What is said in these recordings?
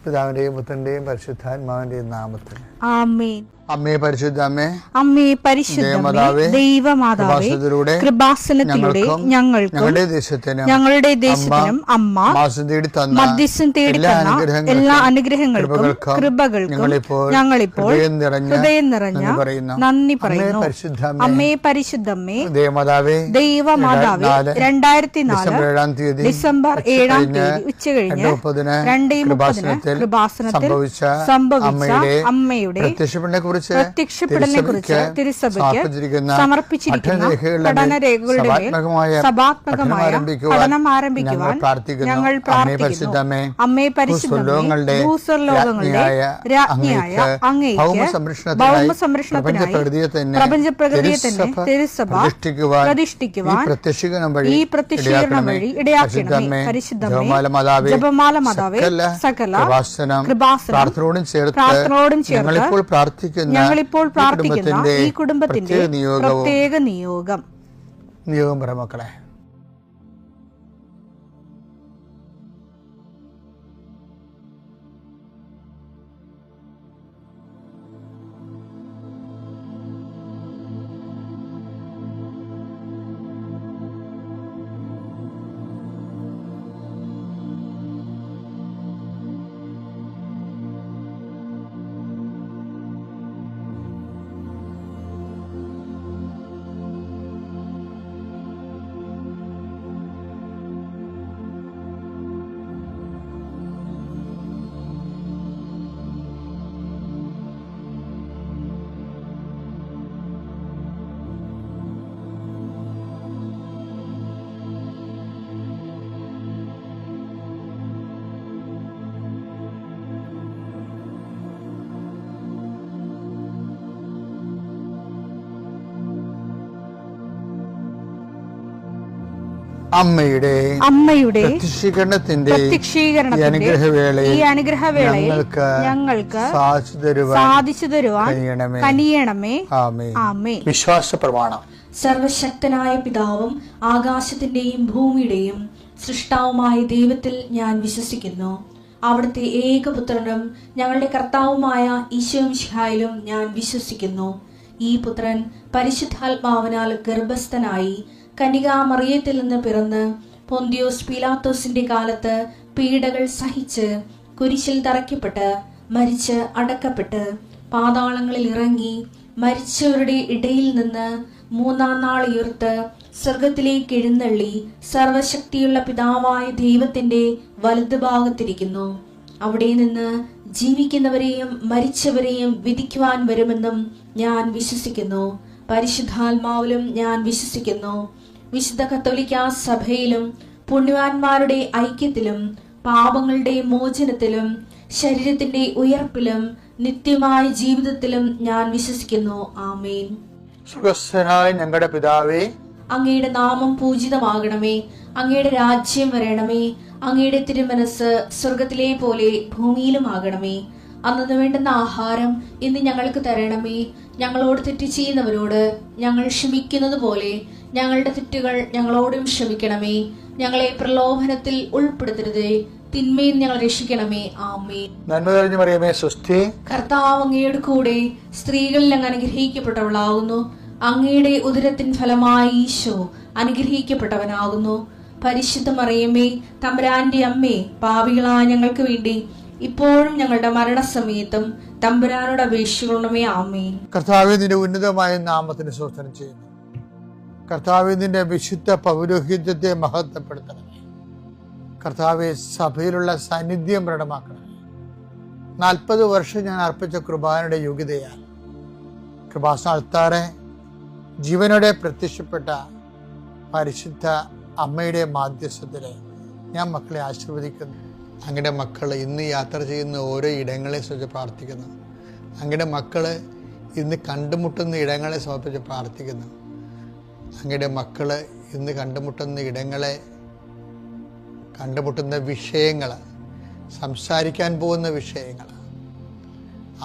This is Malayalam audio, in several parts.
പിതാവിന്റെയും പുത്രന്റെയും പരിശുദ്ധാത്മാവിന്റെയും നാമത്തിൽ ആമേൻ. അമ്മേ പരിശുദ്ധ അമ്മേ, അമ്മേ പരിശുദ്ധമേ, ദൈവമാതാവേ, കൃപാസനത്തിലൂടെ ഞങ്ങൾക്കും ഞങ്ങളുടെ ദേശത്തിനും അമ്മ മധ്യസ്ഥം തേടി തന്ന എല്ലാ അനുഗ്രഹങ്ങൾക്കും കൃപകൾക്കും ഞങ്ങളിപ്പോൾ ഹൃദയം നിറഞ്ഞ നന്ദി പറയുന്നു. അമ്മേ പരിശുദ്ധമ്മേ, ദൈവമാതാവേ, 2004 ഡിസംബർ 7 ഉച്ചകഴിഞ്ഞ് 2:30 കൃപാസനത്തിൽ സംഭവിച്ച അമ്മയുടെ പ്രത്യക്ഷപ്പെടലിനെക്കുറിച്ച് തിരുസഭയ്ക്ക് സമർപ്പിച്ചിരിക്കുന്ന പഠനരേഖകളുടെ മേൽ സഭാത്മകമായ പഠനം ആരംഭിക്കുവാൻ ഞങ്ങൾ പ്രാർത്ഥിക്കുന്നു. അമ്മേ പരിശുദ്ധമേ, ഭൂസ്വർലോകങ്ങളുടെ രാജ്ഞിയായ അങ്ങേയ്ക്ക് ഭൗമസംരക്ഷണത്തിനായി പ്രപഞ്ചപ്രകൃതിയെ തന്നെ തിരുസഭ പ്രതിഷ്ഠിക്കുവാൻ ഈ പ്രത്യക്ഷീകരണം വഴി ഇടയാക്കണമേ. പരിശുദ്ധമേ, ജപമാല മാതാവേ, സകല കൃപാസനം പ്രാർത്ഥനയോടും ചേർത്ത് ഞങ്ങളിപ്പോൾ പ്രാർത്ഥിക്കുന്ന ഈ കുടുംബത്തിന്റെ പ്രത്യേക നിയോഗം മക്കളെ. അമ്മയുടെ പ്രത്യക്ഷീകരണത്തിന്റെ ഈ അനുഗ്രഹവേളയിൽ ഞങ്ങൾക്ക് സാധിച്ചു തരുവാൻ കനിയണമേ. ആമേൻ. വിശ്വാസ പ്രമാണം. സർവശക്തനായ പിതാവും ആകാശത്തിന്റെയും ഭൂമിയുടെയും സൃഷ്ടാവുമായ ദൈവത്തിൽ ഞാൻ വിശ്വസിക്കുന്നു. അവിടുത്തെ ഏകപുത്രനും ഞങ്ങളുടെ കർത്താവുമായ ഈശോമിശിഹായിലും ഞാൻ വിശ്വസിക്കുന്നു. ഈ പുത്രൻ പരിശുദ്ധാത്മാവിനാൽ ഗർഭസ്ഥനായി കന്യകാമറിയത്തിൽ നിന്ന് പിറന്ന് പൊന്തിയോസ് പീലാത്തോസിന്റെ കാലത്ത് പീഡകൾ സഹിച്ച് കുരിശിൽ തറയ്ക്കപ്പെട്ട് മരിച്ച് അടക്കപ്പെട്ട് പാതാളങ്ങളിൽ ഇറങ്ങി മരിച്ചവരുടെ ഇടയിൽ നിന്ന് 3-ാം നാൾ ഉയർത്ത് സ്വർഗത്തിലേക്ക് എഴുന്നള്ളി സർവശക്തിയുള്ള പിതാവായ ദൈവത്തിന്റെ വലതുഭാഗത്തിരിക്കുന്നു. അവിടെ നിന്ന് ജീവിക്കുന്നവരെയും മരിച്ചവരെയും വിധിക്കുവാൻ വരുമെന്നും ഞാൻ വിശ്വസിക്കുന്നു. പരിശുദ്ധാത്മാവിലും ഞാൻ വിശ്വസിക്കുന്നു. വിശുദ്ധ കത്തോലിക്കാ സഭയിലും പുണ്യവാന്മാരുടെ ഐക്യത്തിലും പാപങ്ങളുടെ മോചനത്തിലും ശരീരത്തിന്റെ ഉയർപ്പിലും നിത്യമായ ജീവിതത്തിലും ഞാൻ വിശ്വസിക്കുന്നു. ആമേൻ. സ്വർഗ്ഗസ്ഥനായ ഞങ്ങളുടെ പിതാവേ, അങ്ങയുടെ നാമം പൂജിതമാകണമേ. അങ്ങയുടെ രാജ്യം വരണമേ. അങ്ങയുടെ തിരുമനസ് സ്വർഗത്തിലെ പോലെ ഭൂമിയിലും ആകണമേ. അന്നു വേണ്ടുന്ന ആഹാരം ഇന്ന് ഞങ്ങൾക്ക് തരണമേ. ഞങ്ങളോട് തെറ്റ് ചെയ്യുന്നവരോട് ഞങ്ങൾ ക്ഷമിക്കുന്നത് പോലെ ഞങ്ങളുടെ തെറ്റുകൾ ഞങ്ങളോടും ക്ഷമിക്കണമേ. ഞങ്ങളെ പ്രലോഭനത്തിൽ ഉൾപ്പെടുത്തരുതേ, തിന്മയിൽ ഞങ്ങൾ രക്ഷിക്കണമേ. ആമേൻ. നന്മ നിറഞ്ഞ മറിയമേ, സ്വസ്തി. കർത്താവ് അങ്ങയുടെ കൂടെ സ്ത്രീകളിൽ അങ്ങ് അനുഗ്രഹിക്കപ്പെട്ടവളാകുന്നു. അങ്ങയുടെ ഉദരത്തിൻ ഫലമായി ഈശോ അനുഗ്രഹിക്കപ്പെട്ടവനാകുന്നു. പരിശുദ്ധ മറിയമേ, തമ്പുരാന്റെ അമ്മേ, പാപികളായ ഞങ്ങൾക്ക് വേണ്ടി ഇപ്പോഴും ഞങ്ങളുടെ മരണസമയത്തും തമ്പുരാനോട് അപേക്ഷിക്കണമേ. ആമേൻ. കർത്താവേ, നിന്റെ ഉന്നതമായ നാമത്തിന് സ്തോത്രം ചെയ്യുന്നു. കർത്താവേ, നിന്റെ വിശുദ്ധ പൗരോഹിത്യത്തെ മഹത്വപ്പെടുത്തണമേ. കർത്താവെ, സഭയിലുള്ള സാന്നിധ്യം പ്രകടമാക്കണമേ. 40 വർഷം ഞാൻ അർപ്പിച്ച കൃപാനയുടെ യോഗ്യതയാൽ കൃപാസനത്താറെ ജീവനോടെ പ്രത്യക്ഷപ്പെട്ട പരിശുദ്ധ അമ്മയുടെ മാധ്യസ്ഥത്തില് ഞാൻ മക്കളെ ആശീർവദിക്കുന്നു. അങ്ങയുടെ മക്കൾ ഇന്ന് യാത്ര ചെയ്യുന്ന ഓരോ ഇടങ്ങളെ സംബന്ധിച്ച് പ്രാർത്ഥിക്കുന്നു. അങ്ങയുടെ മക്കൾ ഇന്ന് കണ്ടുമുട്ടുന്ന ഇടങ്ങളെ സമർപ്പിച്ച് പ്രാർത്ഥിക്കുന്നു. അങ്ങയുടെ മക്കൾ ഇന്ന് കണ്ടുമുട്ടുന്ന ഇടങ്ങളെ, കണ്ടുമുട്ടുന്ന വിഷയങ്ങൾ, സംസാരിക്കാൻ പോകുന്ന വിഷയങ്ങൾ,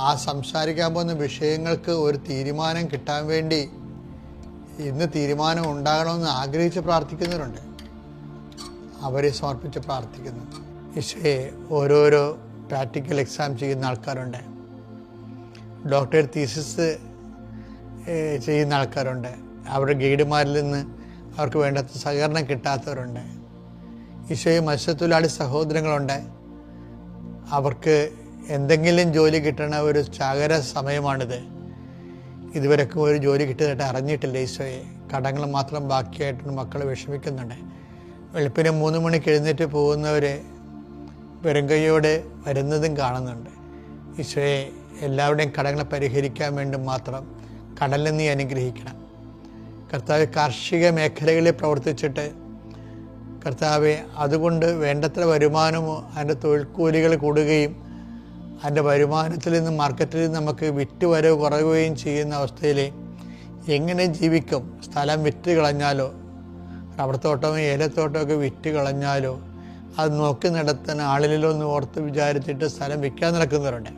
ആ സംസാരിക്കാൻ പോകുന്ന വിഷയങ്ങൾക്ക് ഒരു തീരുമാനം കിട്ടാൻ വേണ്ടി ഇന്ന് തീരുമാനം ഉണ്ടാകണമെന്ന് ആഗ്രഹിച്ച് പ്രാർത്ഥിക്കുന്നവരുണ്ട്. അവരെ സമർപ്പിച്ച് പ്രാർത്ഥിക്കുന്നു. ഈശോയെ, ഓരോരോ പ്രാക്ടിക്കൽ എക്സാം ചെയ്യുന്ന ആൾക്കാരുണ്ട്, ഡോക്ടറേറ്റ് തീസിസ് ചെയ്യുന്ന ആൾക്കാരുണ്ട്, അവരുടെ ഗൈഡുമാരിൽ നിന്ന് അവർക്ക് വേണ്ടത്ര സഹകരണം കിട്ടാത്തവരുണ്ട്. ഈശോയെ മത്സ്യത്തൊഴിലാളി സഹോദരങ്ങളുണ്ട്, അവർക്ക് എന്തെങ്കിലും ജോലി കിട്ടണ ഒരു ചാകര സമയമാണിത്. ഇതുവരെക്കും ഒരു ജോലി കിട്ടിയതായിട്ട് അറിഞ്ഞിട്ടില്ല ഈശോയെ. കടങ്ങൾ മാത്രം ബാക്കിയായിട്ടുണ്ട്, മക്കൾ വിഷമിക്കുന്നുണ്ട്. വെളുപ്പിന് 3 മണിക്ക് എഴുന്നേറ്റ് പോകുന്നവർ വെറും കൈയോടെ വരുന്നതും കാണുന്നുണ്ട്. ഈശോയെ, എല്ലാവരുടെയും കടങ്ങളെ പരിഹരിക്കാൻ വേണ്ടി മാത്രം കടലിൽ നീ അനുഗ്രഹിക്കണം. കർത്താവ്, കാർഷിക മേഖലകളിൽ പ്രവർത്തിച്ചിട്ട് കർത്താവെ, അതുകൊണ്ട് വേണ്ടത്ര വരുമാനമോ അതിൻ്റെ തൊഴിൽക്കൂലികൾ കൂടുകയും അതിൻ്റെ വരുമാനത്തിൽ നിന്ന് മാർക്കറ്റിൽ നിന്ന് നമുക്ക് വിറ്റുവരവ് കുറയുകയും ചെയ്യുന്ന അവസ്ഥയിൽ എങ്ങനെ ജീവിക്കും? സ്ഥലം വിറ്റ് കളഞ്ഞാലോ, റബ്ബർ തോട്ടമോ ഏലത്തോട്ടമൊക്കെ വിറ്റ് കളഞ്ഞാലോ അത് നോക്കി നടത്താൻ ആളിലൊന്ന് ഓർത്ത് വിചാരിച്ചിട്ട് സ്ഥലം വിൽക്കാൻ നടക്കുന്നവരുണ്ട്.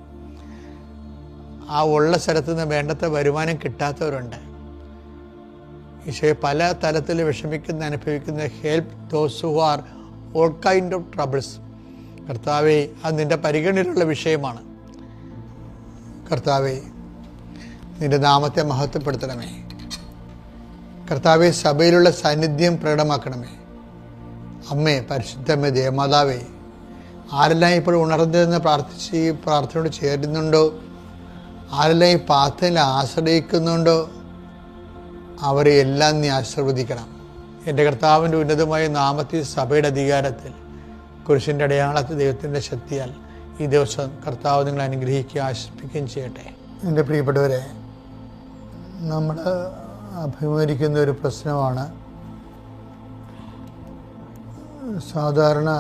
ആ ഉള്ള സ്ഥലത്ത് നിന്ന് വേണ്ടത്ര വരുമാനം കിട്ടാത്തവരുണ്ട്. ഈശോയെ, പല തലത്തിൽ വിഷമിക്കുന്ന അനുഭവിക്കുന്ന help those who are all kind of troubles. കർത്താവെ, അത് നിൻ്റെ പരിഗണനയിലുള്ള വിഷയമാണ്. കർത്താവെ, നിൻ്റെ നാമത്തെ മഹത്വപ്പെടുത്തണമേ. കർത്താവെ, സഭയിലുള്ള സാന്നിധ്യം പ്രകടമാക്കണമേ. അമ്മേ, പരിശുദ്ധമ്മേ, ദേവമാതാവേ, ആരെല്ലാം ഇപ്പോൾ ഉണർന്നിരുന്ന് പ്രാർത്ഥിച്ച് ഈ പ്രാർത്ഥനയോട് ചേരുന്നുണ്ടോ, ആരെല്ലാം ഈ പ്രാർത്ഥനയിൽ ആശ്രയിക്കുന്നുണ്ടോ, അവരെ എല്ലാം നീ ആശീർവദിക്കണം. എൻ്റെ കർത്താവിൻ്റെ ഉന്നതമായ നാമത്തിൽ, സഭയുടെ അധികാരത്തിൽ, കുരിശിൻ്റെ അടയാളത്തിൽ, ദൈവത്തിൻ്റെ ശക്തിയാൽ ഈ ദിവസം കർത്താവ് നിങ്ങളെ അനുഗ്രഹിക്കുകയും ആശ്വസിപ്പിക്കുകയും ചെയ്യട്ടെ. എൻ്റെ പ്രിയപ്പെട്ടവരെ, നമ്മൾ അഭിമുഖീകരിക്കുന്ന ഒരു പ്രശ്നമാണ് സാധാരണ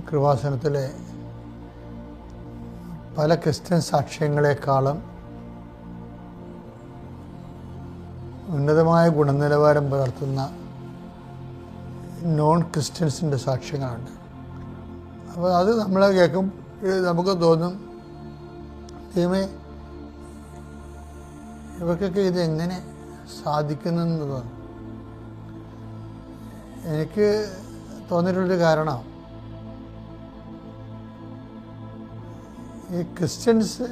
കൃപാസനത്തിലെ പല ക്രിസ്ത്യൻ സാക്ഷ്യങ്ങളെക്കാളും ഉന്നതമായ ഗുണനിലവാരം പുലർത്തുന്ന നോൺ ക്രിസ്ത്യൻസിൻ്റെ സാക്ഷ്യങ്ങളുണ്ട്. അപ്പോൾ അത് നമ്മൾ കേൾക്കും, നമുക്ക് തോന്നും, ദൈവമേ, ഇവർക്കൊക്കെ ഇതെങ്ങനെ സാധിക്കുന്നെന്ന് തോന്നും. എനിക്ക് തോന്നിയിട്ടുള്ളൊരു കാരണം, ഈ ക്രിസ്ത്യൻസ്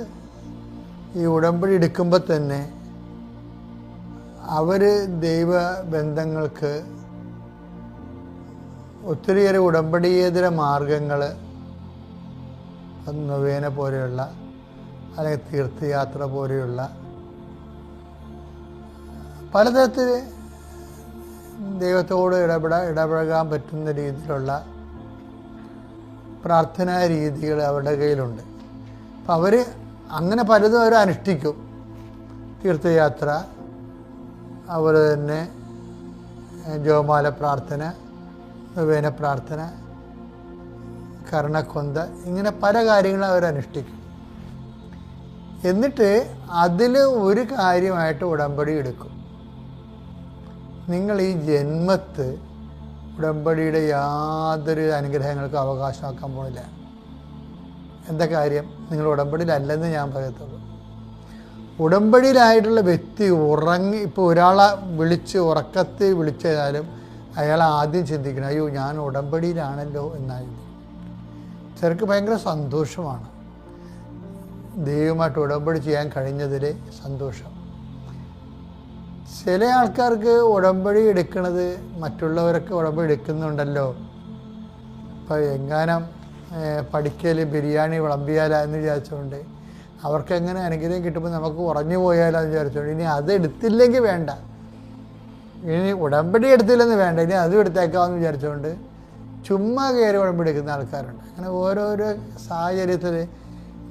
ഈ ഉടമ്പടി എടുക്കുമ്പോൾ തന്നെ അവർ ദൈവബന്ധങ്ങൾക്ക് ഒത്തിരിയേറെ ഉടമ്പടിയേതര മാർഗങ്ങൾ, നൊവേന പോലെയുള്ള അല്ലെങ്കിൽ തീർത്ഥയാത്ര പോലെയുള്ള പലതരത്തിൽ ദൈവത്തോട് ഇടപഴകാൻ പറ്റുന്ന രീതിയിലുള്ള പ്രാർത്ഥനാ രീതികൾ അവരുടെ കയ്യിലുണ്ട്. അപ്പം അവർ അങ്ങനെ പലതും അവർ അനുഷ്ഠിക്കും. തീർത്ഥയാത്ര, അതുപോലെ തന്നെ ജപമാല പ്രാർത്ഥന, നൊവേന പ്രാർത്ഥന, കർണക്കൊന്ത, ഇങ്ങനെ പല കാര്യങ്ങളും അവർ അനുഷ്ഠിക്കും. എന്നിട്ട് അതിൽ ഒരു കാര്യമായിട്ട് ഉടമ്പടി എടുക്കും. നിങ്ങൾ ഈ ജന്മത്ത് ഉടമ്പടിയുടെ യാതൊരു അനുഗ്രഹങ്ങൾക്കും അവകാശമാക്കാൻ പോണില്ല. എന്താ കാര്യം? നിങ്ങൾ ഉടമ്പടിയിലല്ലെന്ന് ഞാൻ പറയത്തുള്ളൂ. ഉടമ്പടിയിലായിട്ടുള്ള വ്യക്തി ഇപ്പോൾ ഒരാളെ ഉറക്കത്തിൽ വിളിച്ചാലും അയാൾ ആദ്യം ചിന്തിക്കണം, അയ്യോ, ഞാൻ ഉടമ്പടിയിലാണല്ലോ എന്നായിരുന്നു. ചിലർക്ക് ഭയങ്കര സന്തോഷമാണ് ദൈവമായിട്ട് ഉടമ്പടി ചെയ്യാൻ കഴിഞ്ഞതിൽ സന്തോഷം. ചില ആൾക്കാർക്ക് ഉടമ്പടി എടുക്കുന്നത്, മറ്റുള്ളവരൊക്കെ ഉടമ്പടി എടുക്കുന്നുണ്ടല്ലോ, ഇപ്പോൾ എങ്ങാനും പഠിക്കൽ ബിരിയാണി വിളമ്പിയാലാ എന്ന് വിചാരിച്ചുകൊണ്ട് അവർക്കെങ്ങനെ അനുഗ്രഹം കിട്ടുമ്പോൾ നമുക്ക് ഉറഞ്ഞു പോയാലോ എന്ന് വിചാരിച്ചുകൊണ്ട് ഇനി അത് എടുത്തില്ലെങ്കിൽ വേണ്ട, ഇനി ഉടമ്പടി എടുത്തില്ലെന്ന് വേണ്ട, ഇനി അതും എടുത്തേക്കാമെന്ന് വിചാരിച്ചുകൊണ്ട് ചുമ്മാ കയറി ഉടമ്പടി എടുക്കുന്ന ആൾക്കാരുണ്ട്. അങ്ങനെ ഓരോരോ സാഹചര്യത്തിൽ,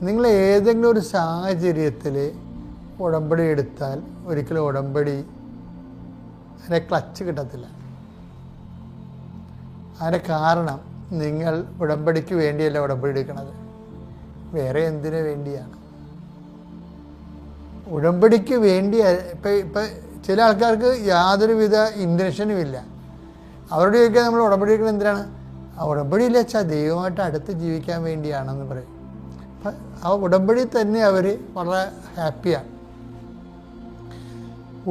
നിങ്ങൾ ഏതെങ്കിലും ഒരു സാഹചര്യത്തിൽ ഉടമ്പടി എടുത്താൽ ഒരിക്കലും ഉടമ്പടി അതിനെ ക്ലച്ച് കിട്ടത്തില്ല. അതിൻ്റെ കാരണം, നിങ്ങൾ ഉടമ്പടിക്ക് വേണ്ടിയല്ല ഉടമ്പടി എടുക്കണത്, വേറെ എന്തിനു വേണ്ടിയാണ്? ഉടമ്പടിക്ക് വേണ്ടി ഇപ്പം ചില ആൾക്കാർക്ക് യാതൊരുവിധ ഇൻറ്റൻഷനും ഇല്ല. അവരോട് ചോദിക്കാൻ നമ്മൾ ഉടമ്പടി എടുക്കുന്നത് എന്തിനാണ്? ആ ഉടമ്പടിയില്ല വെച്ചാൽ ദൈവമായിട്ട് അടുത്ത് ജീവിക്കാൻ വേണ്ടിയാണെന്ന് പറയും. അപ്പം ആ ഉടമ്പടി തന്നെ അവർ വളരെ ഹാപ്പിയാണ്.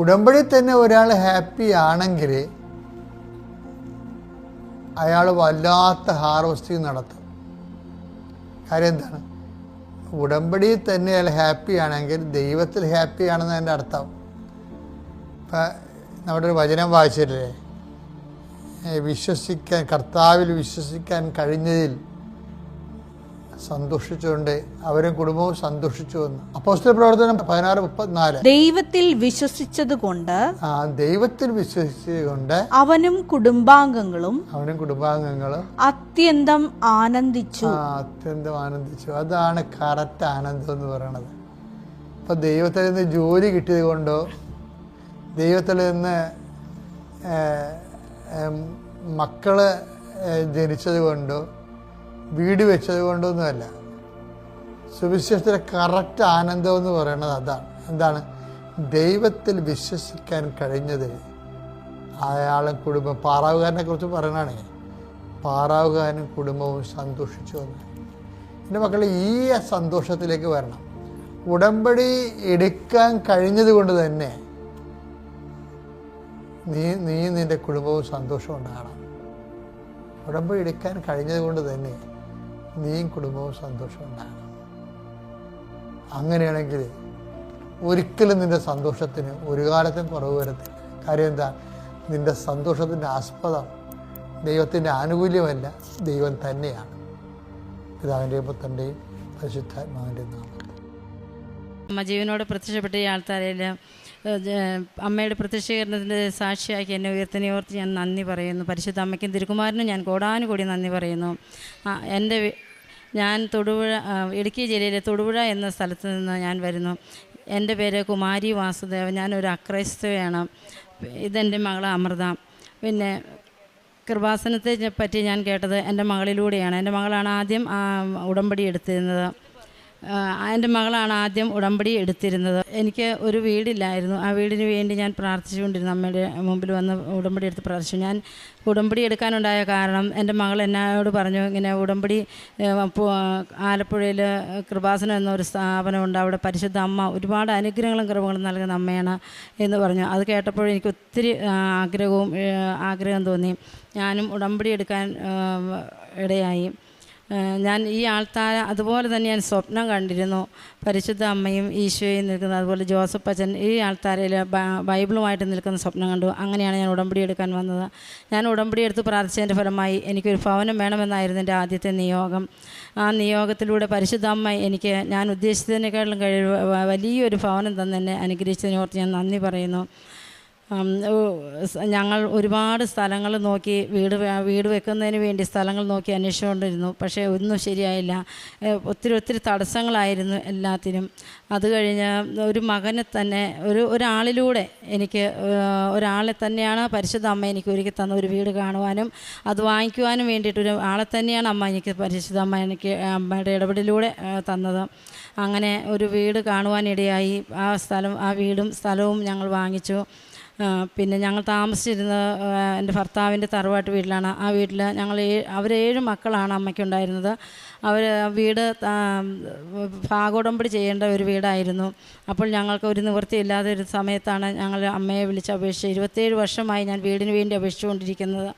ഉടമ്പടി തന്നെ ഒരാൾ ഹാപ്പി ആണെങ്കിൽ അയാൾ വല്ലാത്ത ഹാർവസ്റ്റിങ് നടത്തും. കാര്യം എന്താണ്? ഉടമ്പടിയിൽ തന്നെ അയാൾ ഹാപ്പിയാണെങ്കിൽ ദൈവത്തിൽ ഹാപ്പിയാണെന്ന് അതിൻ്റെ അർത്ഥം. ഇപ്പം നമ്മുടെ ഒരു വചനം വായിച്ചില്ലേ, വിശ്വസിക്കാൻ, കർത്താവിൽ വിശ്വസിക്കാൻ കഴിഞ്ഞതിൽ സന്തോഷിച്ചുകൊണ്ട് അവരും കുടുംബവും സന്തോഷിച്ചു വന്നു. അപ്പോസ്തല പ്രവർത്തനം 16:34. ദൈവത്തിൽ വിശ്വസിച്ചതുകൊണ്ട് ദൈവത്തിൽ വിശ്വസിച്ചുകൊണ്ട് അവനും കുടുംബാംഗങ്ങളും അത്യന്തം ആനന്ദിച്ചു. അതാണ് കറക്റ്റ് ആനന്ദം എന്ന് പറയുന്നത്. ഇപ്പം ദൈവത്തിൽ നിന്ന് ജോലി കിട്ടിയത് കൊണ്ടോ ദൈവത്തിൽ നിന്ന് മക്കള് ജനിച്ചത് കൊണ്ടോ വീട് വെച്ചത് കൊണ്ടൊന്നുമല്ല. സുവിശേഷത്തിലെ കറക്റ്റ് ആനന്ദം എന്ന് പറയുന്നത് അതാണ്. എന്താണ്? ദൈവത്തിൽ വിശ്വസിക്കാൻ കഴിഞ്ഞത് അയാളെ കുടുംബം, പാറാവുകാരനെ കുറിച്ച് പറയണാണേ, പാറാവുകാരനും കുടുംബവും സന്തോഷിച്ചു വന്നു. എൻ്റെ മക്കളെ, ഈ സന്തോഷത്തിലേക്ക് വരണം. ഉടമ്പടി എടുക്കാൻ കഴിഞ്ഞത് കൊണ്ട് തന്നെ നീ നിൻ്റെ കുടുംബവും സന്തോഷം ഉണ്ടാകണം. ഉടമ്പടി എടുക്കാൻ കഴിഞ്ഞത് കൊണ്ട് തന്നെ നീയും കുടുംബവും സന്തോഷം ഉണ്ടാകണം. അങ്ങനെയാണെങ്കിൽ ഒരിക്കലും നിൻ്റെ സന്തോഷത്തിന് ഒരു കാലത്തും കുറവ് വരത്തില്ല. കാര്യം എന്താ? നിൻ്റെ സന്തോഷത്തിൻ്റെ ആസ്പദം ദൈവത്തിൻ്റെ ആനുകൂല്യമല്ല, ദൈവം തന്നെയാണ്. പിതാവിൻ്റെയും പുത്രൻ്റെയും പരിശുദ്ധാത്മാവിൻ്റെയും നാമത്തിൽ. അമ്മ ജീവനോട് പ്രത്യക്ഷപ്പെട്ട ഈ ആൾക്കാരിൽ അമ്മയുടെ പ്രത്യക്ഷീകരണത്തിൻ്റെ സാക്ഷിയാക്കി എന്നെ ഉയർത്തിനോർത്ത് ഞാൻ നന്ദി പറയുന്നു. പരിശുദ്ധ അമ്മയ്ക്കും തിരുക്കുമാരനും ഞാൻ കോടാനുകൂടി നന്ദി പറയുന്നു. ഞാൻ തൊടുപുഴ, ഇടുക്കി ജില്ലയിലെ തൊടുപുഴ എന്ന സ്ഥലത്ത് നിന്ന് ഞാൻ വരുന്നു. എൻ്റെ പേര് കുമാരി വാസുദേവൻ. ഞാനൊരു അക്രൈസ്തവയാണ്. ഇതെൻ്റെ മകൾ അമൃത. പിന്നെ കൃപാസനത്തെ പറ്റി ഞാൻ കേട്ടത് എൻ്റെ മകളിലൂടെയാണ്. എൻ്റെ മകളാണ് ആദ്യം ഉടമ്പടി എടുത്തിരുന്നത്. എൻ്റെ മകളാണ് ആദ്യം ഉടമ്പടി എടുത്തിരുന്നത്. എനിക്ക് ഒരു വീടില്ലായിരുന്നു. ആ വീടിന് വേണ്ടി ഞാൻ പ്രാർത്ഥിച്ചുകൊണ്ടിരുന്നു. അമ്മയുടെ മുമ്പിൽ വന്ന് ഉടമ്പടി എടുത്ത് പ്രാർത്ഥിച്ചു. ഞാൻ ഉടമ്പടി എടുക്കാനുണ്ടായ കാരണം എൻ്റെ മകൾ എന്നോട് പറഞ്ഞു, ഇങ്ങനെ ഉടമ്പടി ആലപ്പുഴയിൽ കൃപാസനം എന്നൊരു സ്ഥാപനമുണ്ട്, അവിടെ പരിശുദ്ധ അമ്മ ഒരുപാട് അനുഗ്രഹങ്ങളും കൃപകളും നൽകുന്ന അമ്മയാണ് എന്ന് പറഞ്ഞു. അത് കേട്ടപ്പോൾ എനിക്ക് ഒത്തിരി ആഗ്രഹം തോന്നി. ഞാനും ഉടമ്പടി എടുക്കാൻ ഇടയായി. ഞാൻ ഈ ആൾത്താര അതുപോലെ തന്നെ ഞാൻ സ്വപ്നം കണ്ടിരുന്നു. പരിശുദ്ധ അമ്മയും ഈശോയും നിൽക്കുന്നത്, അതുപോലെ ജോസഫ് അച്ഛൻ ഈ ആൾത്താരയിൽ ബൈബിളുമായിട്ട് നിൽക്കുന്ന സ്വപ്നം കണ്ടു. അങ്ങനെയാണ് ഞാൻ ഉടമ്പടി എടുക്കാൻ വന്നത്. ഞാൻ ഉടമ്പടി എടുത്ത് പ്രാർത്ഥിച്ചതിൻ്റെ ഫലമായി എനിക്കൊരു ഭവനം വേണമെന്നായിരുന്നു എൻ്റെ ആദ്യത്തെ നിയോഗം. ആ നിയോഗത്തിലൂടെ പരിശുദ്ധ അമ്മ എനിക്ക് ഞാൻ ഉദ്ദേശിച്ചതിനേക്കാളും വലിയൊരു ഭവനം തന്നെ എന്നെ അനുഗ്രഹിച്ചതിനോർത്ത് ഞാൻ നന്ദി പറയുന്നു. ഞങ്ങൾ ഒരുപാട് സ്ഥലങ്ങൾ നോക്കി, വീട് വെക്കുന്നതിന് വേണ്ടി സ്ഥലങ്ങൾ നോക്കി അന്വേഷിച്ചുകൊണ്ടിരുന്നു. പക്ഷേ ഒന്നും ശരിയായില്ല. ഒത്തിരി തടസ്സങ്ങളായിരുന്നു എല്ലാത്തിനും. അത് കഴിഞ്ഞ് ഒരു മകനെ തന്നെ ഒരാളിലൂടെ എനിക്ക് ഒരാളെ തന്നെയാണ് പരിശുദ്ധ അമ്മ എനിക്ക് ഒരുക്കി തന്ന ഒരു വീട് കാണുവാനും അത് വാങ്ങിക്കുവാനും വേണ്ടിയിട്ടൊരു ആളെ തന്നെയാണ് അമ്മ എനിക്ക് പരിശുദ്ധ അമ്മ എനിക്ക് അമ്മയുടെ ഇടപെടലിലൂടെ തന്നത്. അങ്ങനെ ഒരു വീട് കാണുവാനിടയായി. ആ വീടും സ്ഥലവും ഞങ്ങൾ വാങ്ങിച്ചു. പിന്നെ ഞങ്ങൾ താമസിച്ചിരുന്ന എൻ്റെ ഭർത്താവിൻ്റെ തറവാട്ട് വീട്ടിലാണ്. ആ വീട്ടിൽ അവർ 7 മക്കളാണ് അമ്മയ്ക്കുണ്ടായിരുന്നത്. വീട് ഭാഗോടമ്പടി ചെയ്യേണ്ട ഒരു വീടായിരുന്നു. അപ്പോൾ ഞങ്ങൾക്ക് ഒരു നിവൃത്തിയില്ലാത്ത ഒരു സമയത്താണ് ഞങ്ങൾ അമ്മയെ വിളിച്ച് അപേക്ഷിച്ച് 27 വർഷമായി ഞാൻ വീടിന് വേണ്ടി അപേക്ഷിച്ചുകൊണ്ടിരിക്കുന്നത്.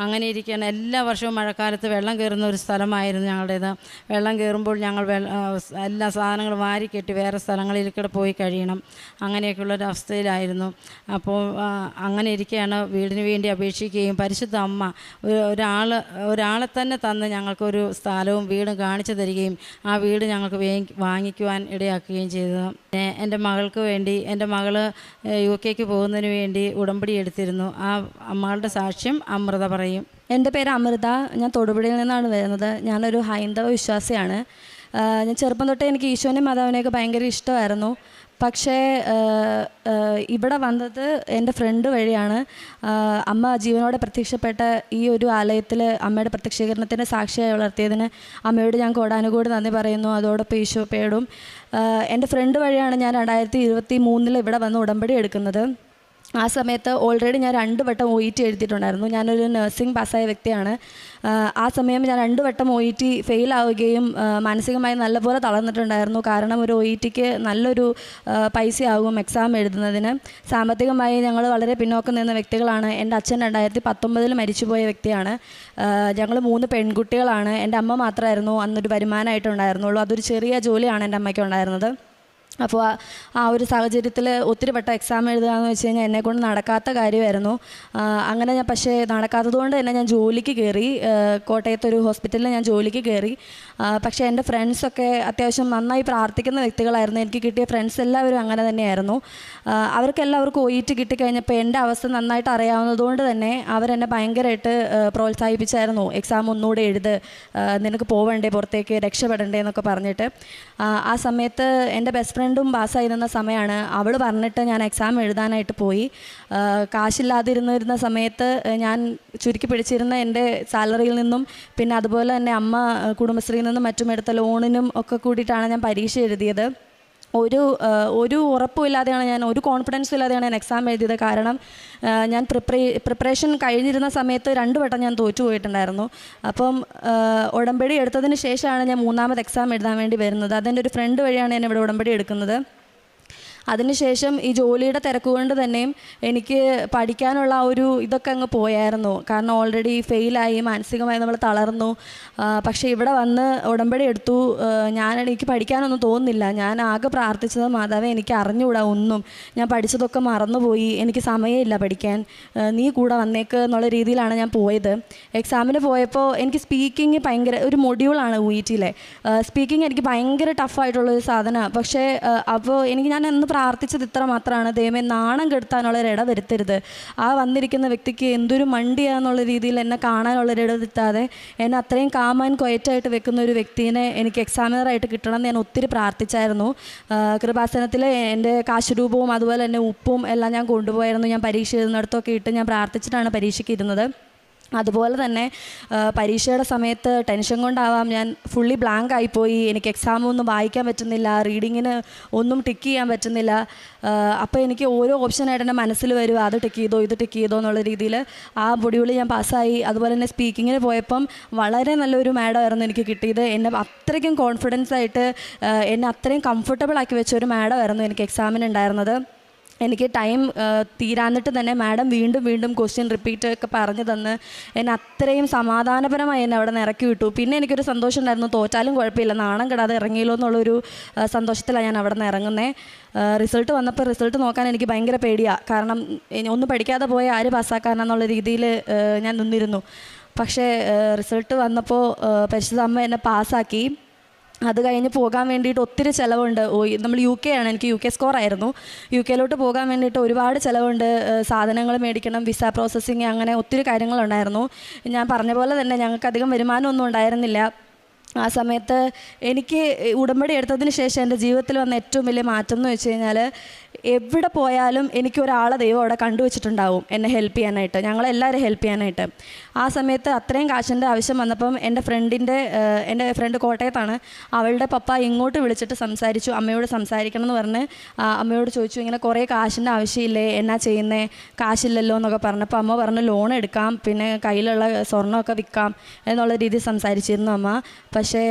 അങ്ങനെ ഇരിക്കുകയാണ്. എല്ലാ വർഷവും മഴക്കാലത്ത് വെള്ളം കയറുന്ന ഒരു സ്ഥലമായിരുന്നു ഞങ്ങളുടേത്. വെള്ളം കയറുമ്പോൾ ഞങ്ങൾ എല്ലാ സാധനങ്ങളും വാരിക്കെട്ടി വേറെ സ്ഥലങ്ങളിലേക്കൂടെ പോയി കഴിയണം. അങ്ങനെയൊക്കെയുള്ളൊരവസ്ഥയിലായിരുന്നു. അപ്പോൾ അങ്ങനെ ഇരിക്കുകയാണ് വീടിന് വേണ്ടി അപേക്ഷിക്കുകയും പരിശുദ്ധ അമ്മ ഒരാളെ തന്നെ തന്ന് ഞങ്ങൾക്കൊരു സ്ഥലവും വീടും കാണിച്ചു തരികയും ആ വീട് ഞങ്ങൾക്ക് വാങ്ങിക്കുവാൻ ഇടയാക്കുകയും ചെയ്തത്. എൻ്റെ മകൾക്ക് വേണ്ടി, എൻ്റെ മകള് UK പോകുന്നതിന് വേണ്ടി ഉടമ്പടി എടുത്തിരുന്നു. ആ മകളുടെ സാക്ഷ്യം അമൃത പറയും. എൻ്റെ പേര് അമൃത. ഞാൻ തൊടുപുഴയിൽ നിന്നാണ് വരുന്നത്. ഞാനൊരു ഹൈന്ദവ വിശ്വാസിയാണ്. ഞാൻ ചെറുപ്പം തൊട്ടേ എനിക്ക് ഈശോനെയും മാതാവിനെയൊക്കെ ഭയങ്കര ഇഷ്ടമായിരുന്നു. പക്ഷേ ഇവിടെ വന്നത് എൻ്റെ ഫ്രണ്ട് വഴിയാണ്. അമ്മ ജീവനോടെ പ്രത്യക്ഷപ്പെട്ട ഈ ഒരു ആലയത്തിൽ അമ്മയുടെ പ്രത്യക്ഷീകരണത്തിൻ്റെ സാക്ഷിയായി വളർത്തിയതിന് അമ്മയോട് ഞാൻ കോടാനുകൂടി നന്ദി പറയുന്നു. അതോടൊപ്പം ഈശോപ്പയോടും. എൻ്റെ ഫ്രണ്ട് വഴിയാണ് ഞാൻ 2023 ഇവിടെ വന്ന് ഉടമ്പടി എടുക്കുന്നത്. ആ സമയത്ത് ഓൾറെഡി ഞാൻ 2 വട്ടം OET എഴുതിയിട്ടുണ്ടായിരുന്നു. ഞാനൊരു നഴ്സിംഗ് പാസ്സായ വ്യക്തിയാണ്. ആ സമയം ഞാൻ 2 വട്ടം OET ഫെയിലാവുകയും മാനസികമായി നല്ലപോലെ തളർന്നിട്ടുണ്ടായിരുന്നു. കാരണം ഒരു OETക്ക് നല്ലൊരു പൈസയാകും എക്സാം എഴുതുന്നതിന്. സാമ്പത്തികമായി ഞങ്ങൾ വളരെ പിന്നോക്കം നിന്ന വ്യക്തികളാണ്. എൻ്റെ അച്ഛൻ 2019 മരിച്ചുപോയ വ്യക്തിയാണ്. ഞങ്ങൾ 3 പെൺകുട്ടികളാണ്. എൻ്റെ അമ്മ മാത്രമായിരുന്നു അന്നൊരു വരുമാനമായിട്ടുണ്ടായിരുന്നുള്ളൂ. അതൊരു ചെറിയ ജോലിയാണ് എൻ്റെ അമ്മയ്ക്ക് ഉണ്ടായിരുന്നത്. അപ്പോൾ ആ ഒരു സാഹചര്യത്തിൽ ഒത്തിരി വട്ടം എക്സാം എഴുതുക എന്ന് വെച്ച് കഴിഞ്ഞാൽ എന്നെക്കൊണ്ട് നടക്കാത്ത കാര്യമായിരുന്നു. അങ്ങനെ ഞാൻ പക്ഷേ നടക്കാത്തത് കൊണ്ട് തന്നെ ഞാൻ ജോലിക്ക് കയറി. കോട്ടയത്തൊരു ഹോസ്പിറ്റലിൽ ഞാൻ ജോലിക്ക് കയറി. പക്ഷേ എൻ്റെ ഫ്രണ്ട്സൊക്കെ അത്യാവശ്യം നന്നായി പ്രാർത്ഥിക്കുന്ന വ്യക്തികളായിരുന്നു. എനിക്ക് കിട്ടിയ ഫ്രണ്ട്സ് എല്ലാവരും അങ്ങനെ തന്നെയായിരുന്നു. അവർക്കെല്ലാവർക്കും OET കിട്ടിക്കഴിഞ്ഞപ്പോൾ എൻ്റെ അവസ്ഥ നന്നായിട്ട് അറിയാവുന്നതുകൊണ്ട് തന്നെ അവരെന്നെ ഭയങ്കരമായിട്ട് പ്രോത്സാഹിപ്പിച്ചായിരുന്നു. എക്സാം ഒന്നുകൂടെ എഴുത്, നിനക്ക് പോവണ്ടേ പുറത്തേക്ക്, രക്ഷപ്പെടണ്ടേ എന്നൊക്കെ പറഞ്ഞിട്ട്. ആ സമയത്ത് എൻ്റെ ബെസ്റ്റ് ഫ്രണ്ടും പാസ്സായി നിന്ന സമയമാണ്. അവൾ പറഞ്ഞിട്ട് ഞാൻ എക്സാം എഴുതാനായിട്ട് പോയി. കാശില്ലാതിരുന്നിരുന്ന സമയത്ത് ഞാൻ ചുരുക്കി പിടിച്ചിരുന്ന എൻ്റെ സാലറിയിൽ നിന്നും പിന്നെ അതുപോലെ തന്നെ അമ്മ കുടുംബശ്രീയിൽ നിന്നും മറ്റും എടുത്ത ലോണിനും ഒക്കെ കൂടിയിട്ടാണ് ഞാൻ പരീക്ഷ എഴുതിയത്. ഒരു ഉറപ്പുമില്ലാതെയാണ് ഒരു കോൺഫിഡൻസും ഇല്ലാതെയാണ് ഞാൻ എക്സാം എഴുതിയത്. കാരണം ഞാൻ പ്രിപ്പറേഷൻ കഴിഞ്ഞിരുന്ന സമയത്ത് 2 വട്ടം ഞാൻ തോറ്റുപോയിട്ടുണ്ടായിരുന്നു. അപ്പം ഉടമ്പടി എടുത്തതിന് ശേഷമാണ് ഞാൻ 3ാമത് എക്സാം എഴുതാൻ വേണ്ടി വരുന്നത്. അതെൻ്റെ ഒരു ഫ്രണ്ട് വഴിയാണ് ഞാൻ ഇവിടെ ഉടമ്പടി എടുക്കുന്നത്. അതിനുശേഷം ഈ ജോലിയുടെ തിരക്കുകൊണ്ട് തന്നെയും എനിക്ക് പഠിക്കാനുള്ള ഒരു ഇതൊക്കെ അങ്ങ് പോയായിരുന്നു. കാരണം ഓൾറെഡി ഫെയിലായി, മാനസികമായി നമ്മൾ തളർന്നു. പക്ഷേ ഇവിടെ വന്ന് ഉടമ്പടി എടുത്തു. എനിക്ക് പഠിക്കാനൊന്നും തോന്നുന്നില്ല. ഞാൻ ആകെ പ്രാർത്ഥിച്ചത്, മാതാവേ എനിക്ക് അറിഞ്ഞുകൂടാ ഒന്നും, ഞാൻ പഠിച്ചതൊക്കെ മറന്നുപോയി, എനിക്ക് സമയമില്ല പഠിക്കാൻ, നീ കൂടെ വന്നേക്ക് എന്നുള്ള രീതിയിലാണ് ഞാൻ പോയത്. എക്സാമിന് പോയപ്പോൾ എനിക്ക് സ്പീക്കിങ് ഭയങ്കര ഒരു മൊഡ്യൂളാണ് OETയിലെ. സ്പീക്കിങ് എനിക്ക് ഭയങ്കര ടഫായിട്ടുള്ളൊരു സാധനമാണ്. പക്ഷേ അപ്പോൾ ഞാൻ എന്ന് പ്രാർത്ഥിച്ചത് ഇത്ര മാത്രമാണ്, ദൈവമേ നാണം കെടുത്താനുള്ളൊരിട വരുത്തരുത്. ആ വന്നിരിക്കുന്ന വ്യക്തിക്ക് എന്തൊരു മണ്ടിയാന്നുള്ള രീതിയിൽ എന്നെ കാണാനുള്ളൊരിട വരുത്താതെ എന്നെ അത്രയും കാം ആൻഡ് ക്വയറ്റായിട്ട് വെക്കുന്ന ഒരു വ്യക്തിനെ എനിക്ക് എക്സാമിനറായിട്ട് കിട്ടണം എന്ന് ഞാൻ ഒത്തിരി പ്രാർത്ഥിച്ചായിരുന്നു. കൃപാസനത്തിൽ എൻ്റെ കാശ് രൂപവും അതുപോലെ തന്നെ ഉപ്പും എല്ലാം ഞാൻ കൊണ്ടുപോയായിരുന്നു. ഞാൻ പരീക്ഷ എഴുതുന്നിടത്തൊക്കെ ഇട്ട് ഞാൻ പ്രാർത്ഥിച്ചിട്ടാണ് പരീക്ഷയ്ക്ക് ഇരുന്നത്. അതുപോലെ തന്നെ പരീക്ഷയുടെ സമയത്ത് ടെൻഷൻ കൊണ്ടാവാം ഞാൻ ഫുള്ളി ബ്ലാങ്ക് ആയിപ്പോയി. എനിക്ക് എക്സാമൊന്നും വായിക്കാൻ പറ്റുന്നില്ല, റീഡിങ്ങിന് ഒന്നും ടിക്ക് ചെയ്യാൻ പറ്റുന്നില്ല. അപ്പോൾ എനിക്ക് ഓരോ ഓപ്ഷനായിട്ട് എൻ്റെ മനസ്സിൽ വരും, അത് ടിക്ക് ചെയ്തോ ഇത് ടിക്ക് ചെയ്തോ എന്നുള്ള രീതിയിൽ. ആ മൊഡ്യൂളിൽ ഞാൻ പാസ്സായി. അതുപോലെ തന്നെ സ്പീക്കിങ്ങിന് പോയപ്പം വളരെ നല്ലൊരു മാഡമായിരുന്നു എനിക്ക് കിട്ടിയത്. എന്നെ അത്രയ്ക്കും കോൺഫിഡൻസ് ആയിട്ട് എന്നെ അത്രയും കംഫർട്ടബിൾ ആക്കി വെച്ച ഒരു മാഡമായിരുന്നു എനിക്ക് എക്സാമിന് ഉണ്ടായിരുന്നത്. എനിക്ക് ടൈം തീരാന്നിട്ട് തന്നെ മാഡം വീണ്ടും ക്വസ്റ്റ്യൻ റിപ്പീറ്റ് ഒക്കെ പറഞ്ഞു തന്ന് എന്നെ അത്രയും സമാധാനപരമായി എന്നെ അവിടെ നിന്ന് ഇറക്കി വിട്ടു. പിന്നെ എനിക്കൊരു സന്തോഷം ഉണ്ടായിരുന്നു, തോറ്റാലും കുഴപ്പമില്ല, നാണം കെടാതെ ഇറങ്ങിയല്ലോ എന്നുള്ളൊരു സന്തോഷത്തിലാണ് ഞാൻ അവിടെ നിന്ന് ഇറങ്ങുന്നത്. റിസൾട്ട് വന്നപ്പോൾ റിസൾട്ട് നോക്കാൻ എനിക്ക് ഭയങ്കര പേടിയാണ്. കാരണം ഒന്നും പഠിക്കാതെ പോയ ആര് പാസ്സാക്കാനെന്നുള്ള രീതിയിൽ ഞാൻ നിന്നിരുന്നു. പക്ഷേ റിസൾട്ട് വന്നപ്പോൾ പരിശുദ്ധ അമ്മ എന്നെ പാസ്സാക്കി. അത് കഴിഞ്ഞ് പോകാൻ വേണ്ടിയിട്ട് ഒത്തിരി ചിലവുണ്ട്. നമ്മൾ UK ആണ്, എനിക്ക് UK സ്കോറായിരുന്നു. UK പോകാൻ വേണ്ടിയിട്ട് ഒരുപാട് ചിലവുണ്ട്. സാധനങ്ങൾ മേടിക്കണം, വിസ പ്രോസസ്സിങ്, അങ്ങനെ ഒത്തിരി കാര്യങ്ങളുണ്ടായിരുന്നു. ഞാൻ പറഞ്ഞ പോലെ തന്നെ ഞങ്ങൾക്ക് അധികം വരുമാനമൊന്നും ഉണ്ടായിരുന്നില്ല. ആ സമയത്ത് എനിക്ക് ഉടമ്പടി എടുത്തതിന് ശേഷം എൻ്റെ ജീവിതത്തിൽ വന്ന ഏറ്റവും വലിയ മാറ്റം എന്ന് വെച്ച് കഴിഞ്ഞാൽ, എവിടെ പോയാലും എനിക്കൊരാളെ ദൈവം അവിടെ കണ്ടുവച്ചിട്ടുണ്ടാവും എന്നെ ഹെൽപ്പ് ചെയ്യാനായിട്ട്, ഞങ്ങളെല്ലാവരും ഹെൽപ്പ് ചെയ്യാനായിട്ട്. ആ സമയത്ത് അത്രയും കാശിൻ്റെ ആവശ്യം വന്നപ്പം എൻ്റെ ഫ്രണ്ട് കോട്ടയത്താണ്, അവളുടെ പപ്പ ഇങ്ങോട്ട് വിളിച്ചിട്ട് സംസാരിച്ചു. അമ്മയോട് സംസാരിക്കണം എന്ന് പറഞ്ഞ് അമ്മയോട് ചോദിച്ചു, ഇങ്ങനെ കുറേ കാശിൻ്റെ ആവശ്യമില്ലേ, എന്നാ ചെയ്യുന്നേ, കാശില്ലല്ലോ എന്നൊക്കെ പറഞ്ഞപ്പോൾ അമ്മ പറഞ്ഞു ലോൺ എടുക്കാം, പിന്നെ കയ്യിലുള്ള സ്വർണ്ണമൊക്കെ വിൽക്കാം എന്നുള്ള രീതിയിൽ സംസാരിച്ചിരുന്നു അമ്മ. പക്ഷേ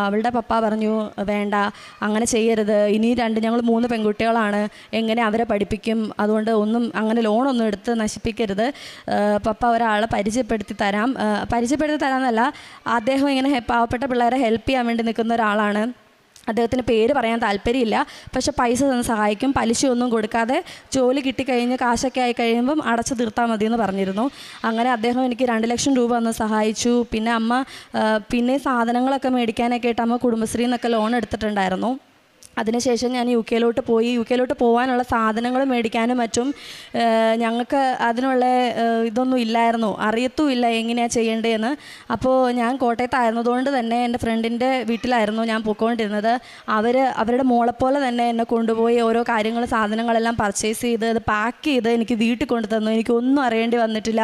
അവളുടെ പപ്പ പറഞ്ഞു, വേണ്ട അങ്ങനെ ചെയ്യരുത്, ഇനി ഞങ്ങൾ 3 പെൺകുട്ടികളാണ്, എങ്ങനെ അവരെ പഠിപ്പിക്കും, അതുകൊണ്ട് അങ്ങനെ ലോണൊന്നും എടുത്ത് നശിപ്പിക്കരുത്, പപ്പ ഒരാളെ പരിചയപ്പെടുത്തി തരാമെന്നല്ല, അദ്ദേഹം ഇങ്ങനെ പാവപ്പെട്ട പിള്ളേരെ ഹെൽപ്പ് ചെയ്യാൻ വേണ്ടി നിൽക്കുന്ന ഒരാളാണ്. അദ്ദേഹത്തിന് പേര് പറയാൻ താല്പര്യമില്ല, പക്ഷേ പൈസ തന്ന് സഹായിക്കും, പലിശയൊന്നും കൊടുക്കാതെ, ജോലി കിട്ടിക്കഴിഞ്ഞ് കാശൊക്കെ ആയി കഴിയുമ്പം അടച്ചു തീർത്താൽ മതി എന്ന് പറഞ്ഞിരുന്നു. അങ്ങനെ അദ്ദേഹം എനിക്ക് 2 ലക്ഷം രൂപ തന്ന് സഹായിച്ചു. പിന്നെ അമ്മ സാധനങ്ങളൊക്കെ മേടിക്കാനൊക്കെ ആയിട്ട് അമ്മ കുടുംബശ്രീയിൽ നിന്നൊക്കെ ലോൺ എടുത്തിട്ടുണ്ടായിരുന്നു. അതിനുശേഷം ഞാൻ പോയി. യുകെയിലോട്ട് പോകാനുള്ള സാധനങ്ങൾ മേടിക്കാനും മറ്റും ഞങ്ങൾക്ക് അതിനുള്ള ഇതൊന്നും ഇല്ലായിരുന്നു, അറിയത്തുമില്ല എങ്ങനെയാണ് ചെയ്യേണ്ടതെന്ന്. അപ്പോൾ ഞാൻ കോട്ടയത്തായിരുന്നതുകൊണ്ട് തന്നെ എൻ്റെ ഫ്രണ്ടിൻ്റെ വീട്ടിലായിരുന്നു ഞാൻ പോയിക്കൊണ്ടിരുന്നത്. അവരുടെ മോളെപ്പോലെ തന്നെ എന്നെ കൊണ്ടുപോയി ഓരോ സാധനങ്ങളെല്ലാം പർച്ചേസ് ചെയ്ത് അത് പാക്ക് ചെയ്ത് എനിക്ക് വീട്ടിൽ കൊണ്ടു തന്നു. എനിക്കൊന്നും അറിയേണ്ടി വന്നിട്ടില്ല.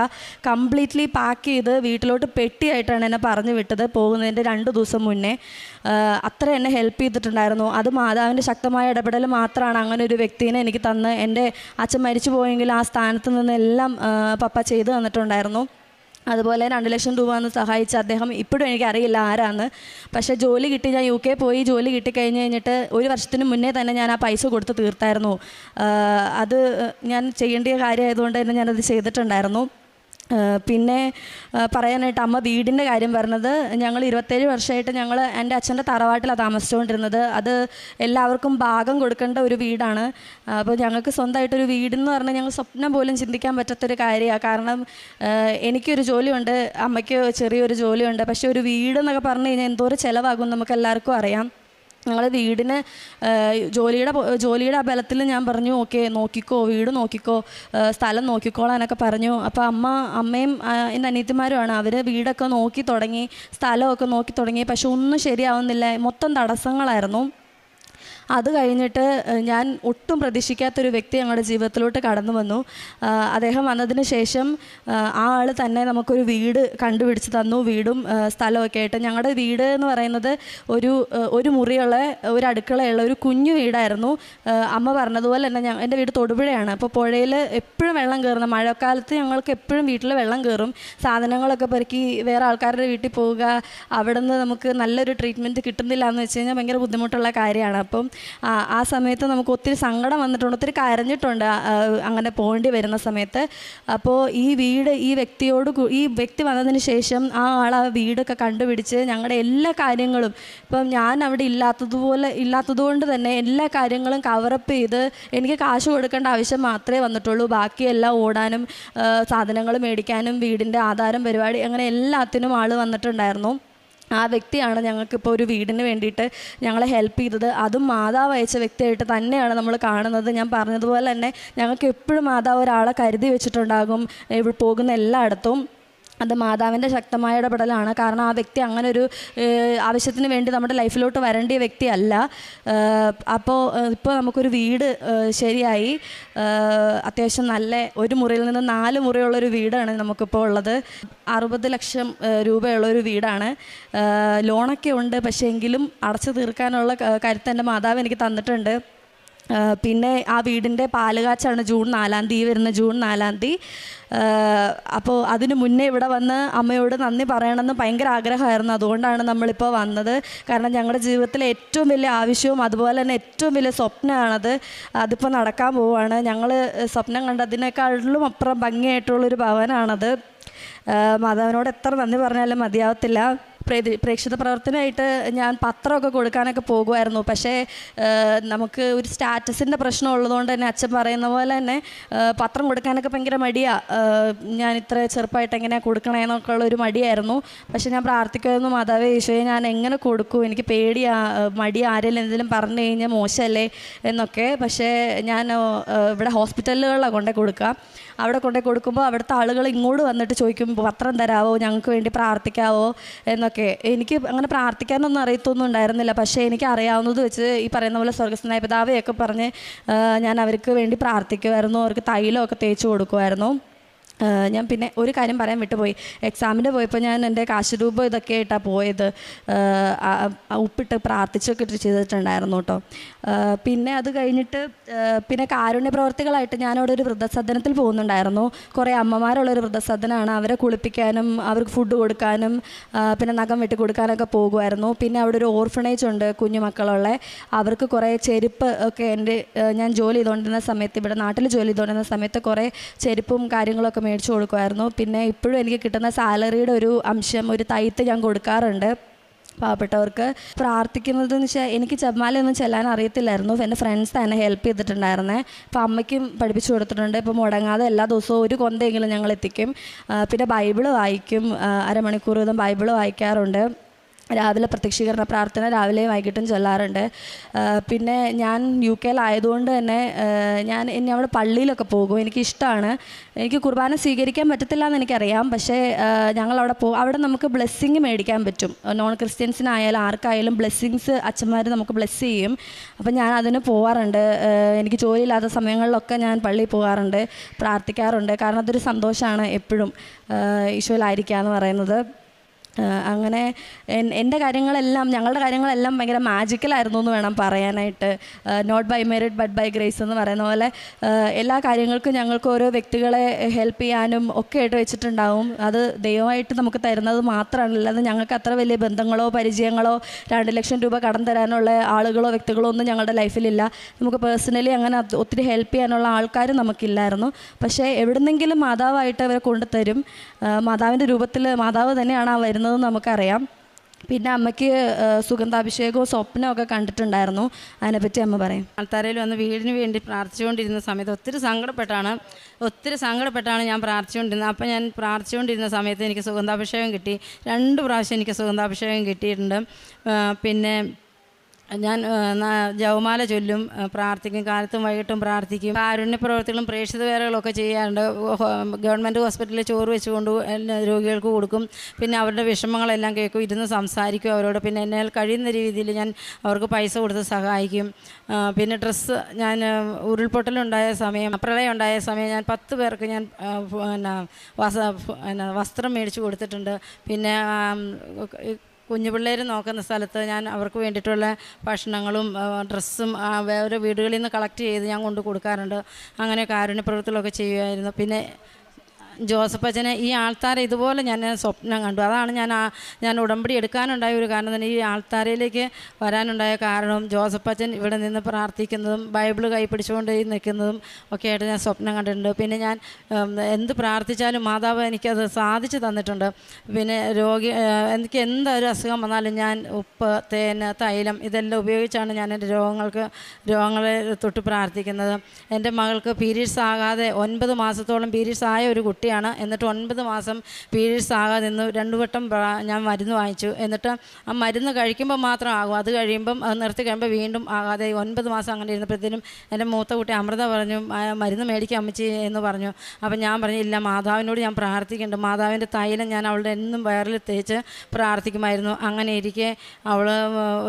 കംപ്ലീറ്റ്ലി പാക്ക് ചെയ്ത് വീട്ടിലോട്ട് പെട്ടിയായിട്ടാണ് എന്നെ പറഞ്ഞു വിട്ടത് പോകുന്നതിൻ്റെ 2 ദിവസം മുന്നേ. അത്ര എന്നെ ഹെൽപ്പ് ചെയ്തിട്ടുണ്ടായിരുന്നു. അത് മാതാവിൻ്റെ ശക്തമായ ഇടപെടൽ മാത്രമാണ് അങ്ങനെ ഒരു വ്യക്തിനെ എനിക്ക് തന്ന് എൻ്റെ അച്ഛൻ മരിച്ചു പോയെങ്കിൽ ആ സ്ഥാനത്ത് നിന്നെല്ലാം പപ്പ ചെയ്തു തന്നിട്ടുണ്ടായിരുന്നു. അതുപോലെ 2 ലക്ഷം രൂപ എന്ന് സഹായിച്ച അദ്ദേഹം ഇപ്പോഴും എനിക്കറിയില്ല ആരാന്ന്. പക്ഷേ ജോലി കിട്ടി, ഞാൻ UK പോയി ജോലി കിട്ടിക്കഴിഞ്ഞിട്ട് 1 വർഷത്തിന് മുന്നേ തന്നെ ഞാൻ ആ പൈസ കൊടുത്ത് തീർത്തായിരുന്നു. അത് ഞാൻ ചെയ്യേണ്ട കാര്യമായതുകൊണ്ട് തന്നെ ഞാനത് ചെയ്തിട്ടുണ്ടായിരുന്നു. പിന്നെ പറയാനായിട്ട് അമ്മ വീടിൻ്റെ കാര്യം പറഞ്ഞത്, ഞങ്ങൾ 27 വർഷമായിട്ട് ഞങ്ങൾ എൻ്റെ അച്ഛൻ്റെ തറവാട്ടിലാണ് താമസിച്ചുകൊണ്ടിരുന്നത്. അത് എല്ലാവർക്കും ഭാഗം കൊടുക്കേണ്ട ഒരു വീടാണ്. അപ്പോൾ ഞങ്ങൾക്ക് സ്വന്തമായിട്ടൊരു വീടെന്ന് പറഞ്ഞാൽ ഞങ്ങൾ സ്വപ്നം പോലും ചിന്തിക്കാൻ പറ്റാത്തൊരു കാര്യമാണ്. കാരണം എനിക്കൊരു ജോലിയുണ്ട്, അമ്മയ്ക്ക് ചെറിയൊരു ജോലിയുണ്ട്. പക്ഷേ ഒരു വീടെന്നൊക്കെ പറഞ്ഞു കഴിഞ്ഞാൽ എന്തോരം ചിലവാകും നമുക്ക് എല്ലാവർക്കും അറിയാം. ഞങ്ങൾ വീടിന് ജോലിയുടെ ആ ബലത്തിൽ ഞാൻ പറഞ്ഞു, ഓക്കെ നോക്കിക്കോ, വീട് നോക്കിക്കോ, സ്ഥലം നോക്കിക്കോളാനൊക്കെ പറഞ്ഞു. അപ്പോൾ അമ്മയും എൻ്റെ അനിയത്തിമാരുമാണ്, അവർ വീടൊക്കെ നോക്കി തുടങ്ങി, സ്ഥലമൊക്കെ നോക്കി തുടങ്ങി. പക്ഷെ ഒന്നും ശരിയാവുന്നില്ല, മൊത്തം തടസ്സങ്ങളായിരുന്നു. അത് കഴിഞ്ഞിട്ട് ഞാൻ ഒട്ടും പ്രതീക്ഷിക്കാത്തൊരു വ്യക്തി ഞങ്ങളുടെ ജീവിതത്തിലോട്ട് കടന്നു വന്നു. അദ്ദേഹം വന്നതിന് ശേഷം ആ ആൾ തന്നെ നമുക്കൊരു വീട് കണ്ടുപിടിച്ച് തന്നു, വീടും സ്ഥലമൊക്കെ ആയിട്ട്. ഞങ്ങളുടെ വീട് എന്ന് പറയുന്നത് ഒരു മുറിയുള്ള ഒരു അടുക്കളയുള്ള ഒരു കുഞ്ഞു വീടായിരുന്നു. അമ്മ പറഞ്ഞതുപോലെ തന്നെ എൻ്റെ വീട് തൊടുപുഴയാണ്. അപ്പോൾ പുഴയിൽ എപ്പോഴും വെള്ളം കയറുന്ന, മഴക്കാലത്ത് ഞങ്ങൾക്ക് എപ്പോഴും വീട്ടിൽ വെള്ളം കയറും. സാധനങ്ങളൊക്കെ പെറുക്കി വേറെ ആൾക്കാരുടെ വീട്ടിൽ പോവുക, അവിടെ നിന്ന് നമുക്ക് നല്ലൊരു ട്രീറ്റ്മെൻറ്റ് കിട്ടുന്നില്ല എന്ന് വെച്ച് കഴിഞ്ഞാൽ ഭയങ്കര ബുദ്ധിമുട്ടുള്ള കാര്യമാണ്. അപ്പം ആ സമയത്ത് നമുക്ക് ഒത്തിരി സങ്കടം വന്നിട്ടുണ്ട്, ഒത്തിരി കരഞ്ഞിട്ടുണ്ട് അങ്ങനെ പോകേണ്ടി വരുന്ന സമയത്ത്. അപ്പോൾ ഈ വ്യക്തി വന്നതിന് ശേഷം ആ വീടൊക്കെ കണ്ടുപിടിച്ച് ഞങ്ങളുടെ എല്ലാ കാര്യങ്ങളും, ഇപ്പം ഞാൻ അവിടെ ഇല്ലാത്തതുകൊണ്ട് തന്നെ എല്ലാ കാര്യങ്ങളും കവറപ്പ് ചെയ്ത് എനിക്ക് കാശ് കൊടുക്കേണ്ട ആവശ്യം മാത്രമേ വന്നിട്ടുള്ളൂ. ബാക്കിയെല്ലാം ഓടാനും സാധനങ്ങൾ മേടിക്കാനും വീടിൻ്റെ ആധാരം പരിപാടി അങ്ങനെ എല്ലാത്തിനും ആൾ വന്നിട്ടുണ്ടായിരുന്നു. ആ വ്യക്തിയാണ് ഞങ്ങൾക്കിപ്പോൾ ഒരു വീടിന് വേണ്ടിയിട്ട് ഞങ്ങളെ ഹെൽപ്പ് ചെയ്തത്. അതും മാതാവ് അയച്ച വ്യക്തിയായിട്ട് തന്നെയാണ് നമ്മൾ കാണുന്നത്. ഞാൻ പറഞ്ഞതുപോലെ തന്നെ ഞങ്ങൾക്ക് എപ്പോഴും മാതാവ് ഒരാളെ കരുതി വെച്ചിട്ടുണ്ടാകും പോകുന്ന എല്ലായിടത്തും. അത് മാതാവിൻ്റെ ശക്തമായ ഇടപെടലാണ്. കാരണം ആ വ്യക്തി അങ്ങനെ ഒരു ആവശ്യത്തിന് വേണ്ടി നമ്മുടെ ലൈഫിലോട്ട് വരേണ്ട വ്യക്തിയല്ല. ഇപ്പോൾ നമുക്കൊരു വീട് ശരിയായി, അത്യാവശ്യം നല്ല ഒരു മുറിയിൽ നിന്ന് 4 മുറിയുള്ളൊരു വീടാണ് നമുക്കിപ്പോൾ ഉള്ളത്. 60 ലക്ഷം രൂപയുള്ളൊരു വീടാണ്. ലോണൊക്കെ ഉണ്ട്, പക്ഷേ എങ്കിലും അടച്ചു തീർക്കാനുള്ള കരുത്ത് എൻ്റെ മാതാവ് എനിക്ക് തന്നിട്ടുണ്ട്. പിന്നെ ആ വീടിൻ്റെ പാലുകാച്ചാണ് ജൂൺ 4-ാം തീയതി വരുന്ന ജൂൺ 4-ാം തീയതി. അപ്പോൾ അതിന് മുന്നേ ഇവിടെ വന്ന് അമ്മയോട് നന്ദി പറയണമെന്ന് ഭയങ്കര ആഗ്രഹമായിരുന്നു. അതുകൊണ്ടാണ് നമ്മളിപ്പോൾ വന്നത്. കാരണം ഞങ്ങളുടെ ജീവിതത്തിലെ ഏറ്റവും വലിയ ആവശ്യവും അതുപോലെ തന്നെ ഏറ്റവും വലിയ സ്വപ്നമാണത്. അതിപ്പോൾ നടക്കാൻ പോവുകയാണ്. ഞങ്ങൾ സ്വപ്നം കണ്ടതിനേക്കാളിലും അപ്പുറം ഭംഗിയായിട്ടുള്ളൊരു ഭവനാണത്. മാതാവിനോട് എത്ര നന്ദി പറഞ്ഞാലും മതിയാവത്തില്ല. പ്രേക്ഷിത പ്രവർത്തനമായിട്ട് ഞാൻ പത്രമൊക്കെ കൊടുക്കാനൊക്കെ പോകുമായിരുന്നു. പക്ഷേ നമുക്ക് ഒരു സ്റ്റാറ്റസിൻ്റെ പ്രശ്നം ഉള്ളതുകൊണ്ട് തന്നെ അച്ഛൻ പറയുന്ന പോലെ തന്നെ പത്രം കൊടുക്കാനൊക്കെ ഭയങ്കര മടിയാണ്. ഞാൻ ഇത്ര ചെറുപ്പമായിട്ട് എങ്ങനെയാണ് കൊടുക്കണമെന്നൊക്കെ ഉള്ളൊരു മടിയായിരുന്നു. പക്ഷേ ഞാൻ പ്രാർത്ഥിക്കുമായിരുന്നു, മാതാവേ ഈശോയെ ഞാൻ എങ്ങനെ കൊടുക്കും, എനിക്ക് മടി ആരെങ്കിലും എന്തെങ്കിലും പറഞ്ഞു കഴിഞ്ഞാൽ മോശമല്ലേ എന്നൊക്കെ. പക്ഷേ ഞാൻ ഇവിടെ ഹോസ്പിറ്റലുകളിലാണ് കൊണ്ടേ കൊടുക്കുക. അവിടെ കൊണ്ടേ കൊടുക്കുമ്പോൾ അവിടുത്തെ ആളുകൾ ഇങ്ങോട്ട് വന്നിട്ട് ചോദിക്കും, പത്രം തരാമോ, ഞങ്ങൾക്ക് വേണ്ടി പ്രാർത്ഥിക്കാവോ എന്നൊക്കെ. എനിക്ക് അങ്ങനെ പ്രാർത്ഥിക്കാനൊന്നും അറിയത്തൊന്നും ഉണ്ടായിരുന്നില്ല. പക്ഷേ എനിക്ക് അറിയാവുന്നത് വെച്ച് ഈ പറയുന്ന പോലെ സ്വർഗ്ഗസ്ഥനായ പിതാവെയൊക്കെ പറഞ്ഞ് ഞാൻ അവർക്ക് വേണ്ടി പ്രാർത്ഥിക്കുമായിരുന്നു. അവർക്ക് തൈലമൊക്കെ തേച്ച് കൊടുക്കുമായിരുന്നു. ഞാൻ പിന്നെ ഒരു കാര്യം പറയാൻ വിട്ടുപോയി. എക്സാമിന് പോയപ്പോൾ ഞാൻ എൻ്റെ കാശുരൂപം ഇതൊക്കെ ആയിട്ടാണ് പോയത്. ഉപ്പിട്ട് പ്രാർത്ഥിച്ചൊക്കെ ചെയ്തിട്ടുണ്ടായിരുന്നു കേട്ടോ. പിന്നെ അത് കഴിഞ്ഞിട്ട് പിന്നെ കാരുണ്യ പ്രവർത്തികളായിട്ട് ഞാനവിടെ ഒരു വൃദ്ധസദനത്തിൽ പോകുന്നുണ്ടായിരുന്നു. കുറേ അമ്മമാരുള്ളൊരു വൃദ്ധസദനമാണ്. അവരെ കുളിപ്പിക്കാനും അവർക്ക് ഫുഡ് കൊടുക്കാനും പിന്നെ നഖം വെട്ടി കൊടുക്കാനൊക്കെ പോകുമായിരുന്നു. പിന്നെ അവിടെ ഒരു ഓർഫണേജ് ഉണ്ട് കുഞ്ഞുമക്കളുള്ള. അവർക്ക് കുറേ ചെരുപ്പ് ഒക്കെ ഞാൻ ജോലി ചെയ്തുകൊണ്ടിരുന്ന സമയത്ത്, ഇവിടെ നാട്ടിൽ ജോലി ചെയ്തുകൊണ്ടിരുന്ന സമയത്ത് കുറേ ചെരുപ്പും കാര്യങ്ങളൊക്കെ മേടിച്ചു കൊടുക്കുമായിരുന്നു. പിന്നെ ഇപ്പോഴും എനിക്ക് കിട്ടുന്ന സാലറിയുടെ ഒരു അംശം, ഒരു തയ്ത്ത് ഞാൻ കൊടുക്കാറുണ്ട് പാവപ്പെട്ടവർക്ക്. പ്രാർത്ഥിക്കുന്നതെന്ന് വെച്ചാൽ എനിക്ക് ജപമാലയൊന്നും ചെല്ലാൻ അറിയത്തില്ലായിരുന്നു. എൻ്റെ ഫ്രണ്ട്സ് തന്നെ ഹെൽപ്പ് ചെയ്തിട്ടുണ്ടായിരുന്നേ. അപ്പോൾ അമ്മയ്ക്കും പഠിപ്പിച്ചു കൊടുത്തിട്ടുണ്ട്. ഇപ്പോൾ മുടങ്ങാതെ എല്ലാ ദിവസവും ഒരു കൊന്തെങ്കിലും ഞങ്ങൾ എത്തിക്കും. പിന്നെ ബൈബിള് വായിക്കും, അരമണിക്കൂർ വീതം ബൈബിള് വായിക്കാറുണ്ട്. രാവിലെ പ്രത്യക്ഷീകരണ പ്രാർത്ഥന രാവിലെയും വൈകിട്ടും ചൊല്ലാറുണ്ട്. പിന്നെ ഞാൻ UK-ലായതുകൊണ്ട് തന്നെ ഇനി അവിടെ പള്ളിയിലൊക്കെ പോകും. എനിക്കിഷ്ടമാണ്. എനിക്ക് കുർബാന സ്വീകരിക്കാൻ പറ്റത്തില്ല എന്ന് എനിക്കറിയാം. പക്ഷേ ഞങ്ങളവിടെ അവിടെ നമുക്ക് ബ്ലെസ്സിങ് മേടിക്കാൻ പറ്റും. നോൺ ക്രിസ്ത്യൻസിനായാലും ആർക്കായാലും ബ്ലെസ്സിങ്സ് അച്ഛന്മാർ നമുക്ക് ബ്ലെസ് ചെയ്യും. അപ്പം ഞാൻ അതിന് പോകാറുണ്ട്. എനിക്ക് ജോലിയില്ലാത്ത സമയങ്ങളിലൊക്കെ ഞാൻ പള്ളിയിൽ പോകാറുണ്ട്, പ്രാർത്ഥിക്കാറുണ്ട്. കാരണം അതൊരു സന്തോഷമാണ് എപ്പോഴും ഈശോയിലായിരിക്കുക എന്ന് പറയുന്നത്. അങ്ങനെ എൻ്റെ കാര്യങ്ങളെല്ലാം, ഞങ്ങളുടെ കാര്യങ്ങളെല്ലാം ഭയങ്കര മാജിക്കലായിരുന്നു എന്ന് വേണം പറയാനായിട്ട്. Not by merit but by grace എന്ന് പറയുന്ന പോലെ എല്ലാ കാര്യങ്ങൾക്കും ഞങ്ങൾക്ക് ഓരോ വ്യക്തികളെ ഹെൽപ്പ് ചെയ്യാനും ഒക്കെ ആയിട്ട് വെച്ചിട്ടുണ്ടാവും. അത് ദൈവമായിട്ട് നമുക്ക് തരുന്നത് മാത്രമാണ്, അല്ലാതെ ഞങ്ങൾക്ക് അത്ര വലിയ ബന്ധങ്ങളോ പരിചയങ്ങളോ 2 ലക്ഷം രൂപ കടം തരാനുള്ള ആളുകളോ വ്യക്തികളോ ഒന്നും ഞങ്ങളുടെ ലൈഫിലില്ല. നമുക്ക് പേഴ്സണലി അങ്ങനെ ഒത്തിരി ഹെൽപ്പ് ചെയ്യാനുള്ള ആൾക്കാരും നമുക്കില്ലായിരുന്നു. പക്ഷേ എവിടുന്നെങ്കിലും മാതാവായിട്ട് അവരെ കൊണ്ടുതരും. മാതാവിൻ്റെ രൂപത്തിൽ മാതാവ് തന്നെയാണ് ആ വരുന്നത് നമുക്കറിയാം. പിന്നെ അമ്മയ്ക്ക് സുഗന്ധാഭിഷേകവും സ്വപ്നമൊക്കെ കണ്ടിട്ടുണ്ടായിരുന്നു. അതിനെപ്പറ്റി അമ്മ പറയും. ആൾത്താരയിൽ വന്ന് വീടിന് വേണ്ടി പ്രാർത്ഥിച്ചുകൊണ്ടിരുന്ന സമയത്ത് ഒത്തിരി സങ്കടപ്പെട്ടാണ് ഞാൻ പ്രാർത്ഥിച്ചുകൊണ്ടിരുന്നത്. അപ്പം ഞാൻ പ്രാർത്ഥിച്ചുകൊണ്ടിരുന്ന സമയത്ത് എനിക്ക് സുഗന്ധാഭിഷേകം കിട്ടി. 2 പ്രാവശ്യം എനിക്ക് സുഗന്ധാഭിഷേകം കിട്ടിയിട്ടുണ്ട്. പിന്നെ ഞാൻ ജപമാല ചൊല്ലും, പ്രാർത്ഥിക്കും, കാലത്തും വൈകിട്ടും പ്രാർത്ഥിക്കും. കാരുണ്യ പ്രവർത്തികളും പ്രേക്ഷിത വേലകളൊക്കെ ചെയ്യാറുണ്ട്. ഗവൺമെൻറ് ഹോസ്പിറ്റലിൽ ചോറ് വെച്ചുകൊണ്ട് രോഗികൾക്ക് കൊടുക്കും. പിന്നെ അവരുടെ വിഷമങ്ങളെല്ലാം കേൾക്കും, ഇരുന്ന് സംസാരിക്കും അവരോട്. പിന്നെ എന്നാൽ കഴിയുന്ന രീതിയിൽ ഞാൻ അവർക്ക് പൈസ കൊടുത്ത് സഹായിക്കും. പിന്നെ ഡ്രസ്സ്, ഞാൻ ഉരുൾപൊട്ടലുണ്ടായ സമയം, പ്രളയം ഉണ്ടായ സമയം ഞാൻ 10 പേർക്ക് ഞാൻ വസ്ത്രം മേടിച്ച് കൊടുത്തിട്ടുണ്ട്. പിന്നെ കുഞ്ഞു പിള്ളേർ നോക്കുന്ന സ്ഥലത്ത് ഞാൻ അവർക്ക് വേണ്ടിയിട്ടുള്ള ഭക്ഷണങ്ങളും ഡ്രസ്സും വേറെ വീടുകളിൽ നിന്ന് കളക്ട് ചെയ്ത് ഞാൻ കൊണ്ട് കൊടുക്കാറുണ്ട്. അങ്ങനെ കാരുണ്യ പ്രവൃത്തികളൊക്കെ ചെയ്യുമായിരുന്നു. പിന്നെ ജോസഫ് അച്ഛനെ ഈ ആൾത്താര ഇതുപോലെ ഞാൻ സ്വപ്നം കണ്ടു. അതാണ് ഞാൻ ഉടമ്പടി എടുക്കാനുണ്ടായ ഒരു കാരണം തന്നെ. ഈ ആൾത്താരയിലേക്ക് വരാനുണ്ടായ കാരണം ജോസഫ് അച്ഛൻ ഇവിടെ നിന്ന് പ്രാർത്ഥിക്കുന്നതും ബൈബിൾ കൈ പിടിച്ചുകൊണ്ട് നിൽക്കുന്നതും ഒക്കെ ആയിട്ട് ഞാൻ സ്വപ്നം കണ്ടിട്ടുണ്ട്. പിന്നെ ഞാൻ എന്ത് പ്രാർത്ഥിച്ചാലും മാതാവ് എനിക്കത് സാധിച്ചു തന്നിട്ടുണ്ട്. പിന്നെ എനിക്ക് എന്തൊരു അസുഖം വന്നാലും ഞാൻ ഉപ്പ്, തേന്, തൈലം ഇതെല്ലാം ഉപയോഗിച്ചാണ് ഞാൻ എൻ്റെ രോഗങ്ങളെ തൊട്ട് പ്രാർത്ഥിക്കുന്നത്. എൻ്റെ മകൾക്ക് പീരീഡ്സ് ആകാതെ 9 മാസത്തോളം പീരീഡ്സ് ആയ ഒരു കുട്ടി. എന്നിട്ട് 9 മാസം പീരീഡ്സ് ആകാതെ നിന്ന് 2 വട്ടം ഞാൻ മരുന്ന് വാങ്ങിച്ചു. എന്നിട്ട് ആ മരുന്ന് കഴിക്കുമ്പോൾ മാത്രം ആകും. അത് കഴിയുമ്പം അത് നിർത്തി കഴിയുമ്പോൾ വീണ്ടും ആകാതെ 9 മാസം അങ്ങനെ ഇരുന്നപ്പോഴത്തേനും എൻ്റെ മൂത്ത കുട്ടി അമൃത പറഞ്ഞു, മരുന്ന് മേടിക്കാൻ അമ്മച്ചി എന്ന് പറഞ്ഞു. അപ്പം ഞാൻ പറഞ്ഞു, ഇല്ല, മാതാവിനോട് ഞാൻ പ്രാർത്ഥിക്കുന്നുണ്ട്. മാതാവിൻ്റെ തൈലം ഞാൻ അവളുടെ എന്നും വയറിൽ തേച്ച് പ്രാർത്ഥിക്കുമായിരുന്നു. അങ്ങനെ ഇരിക്കെ അവൾ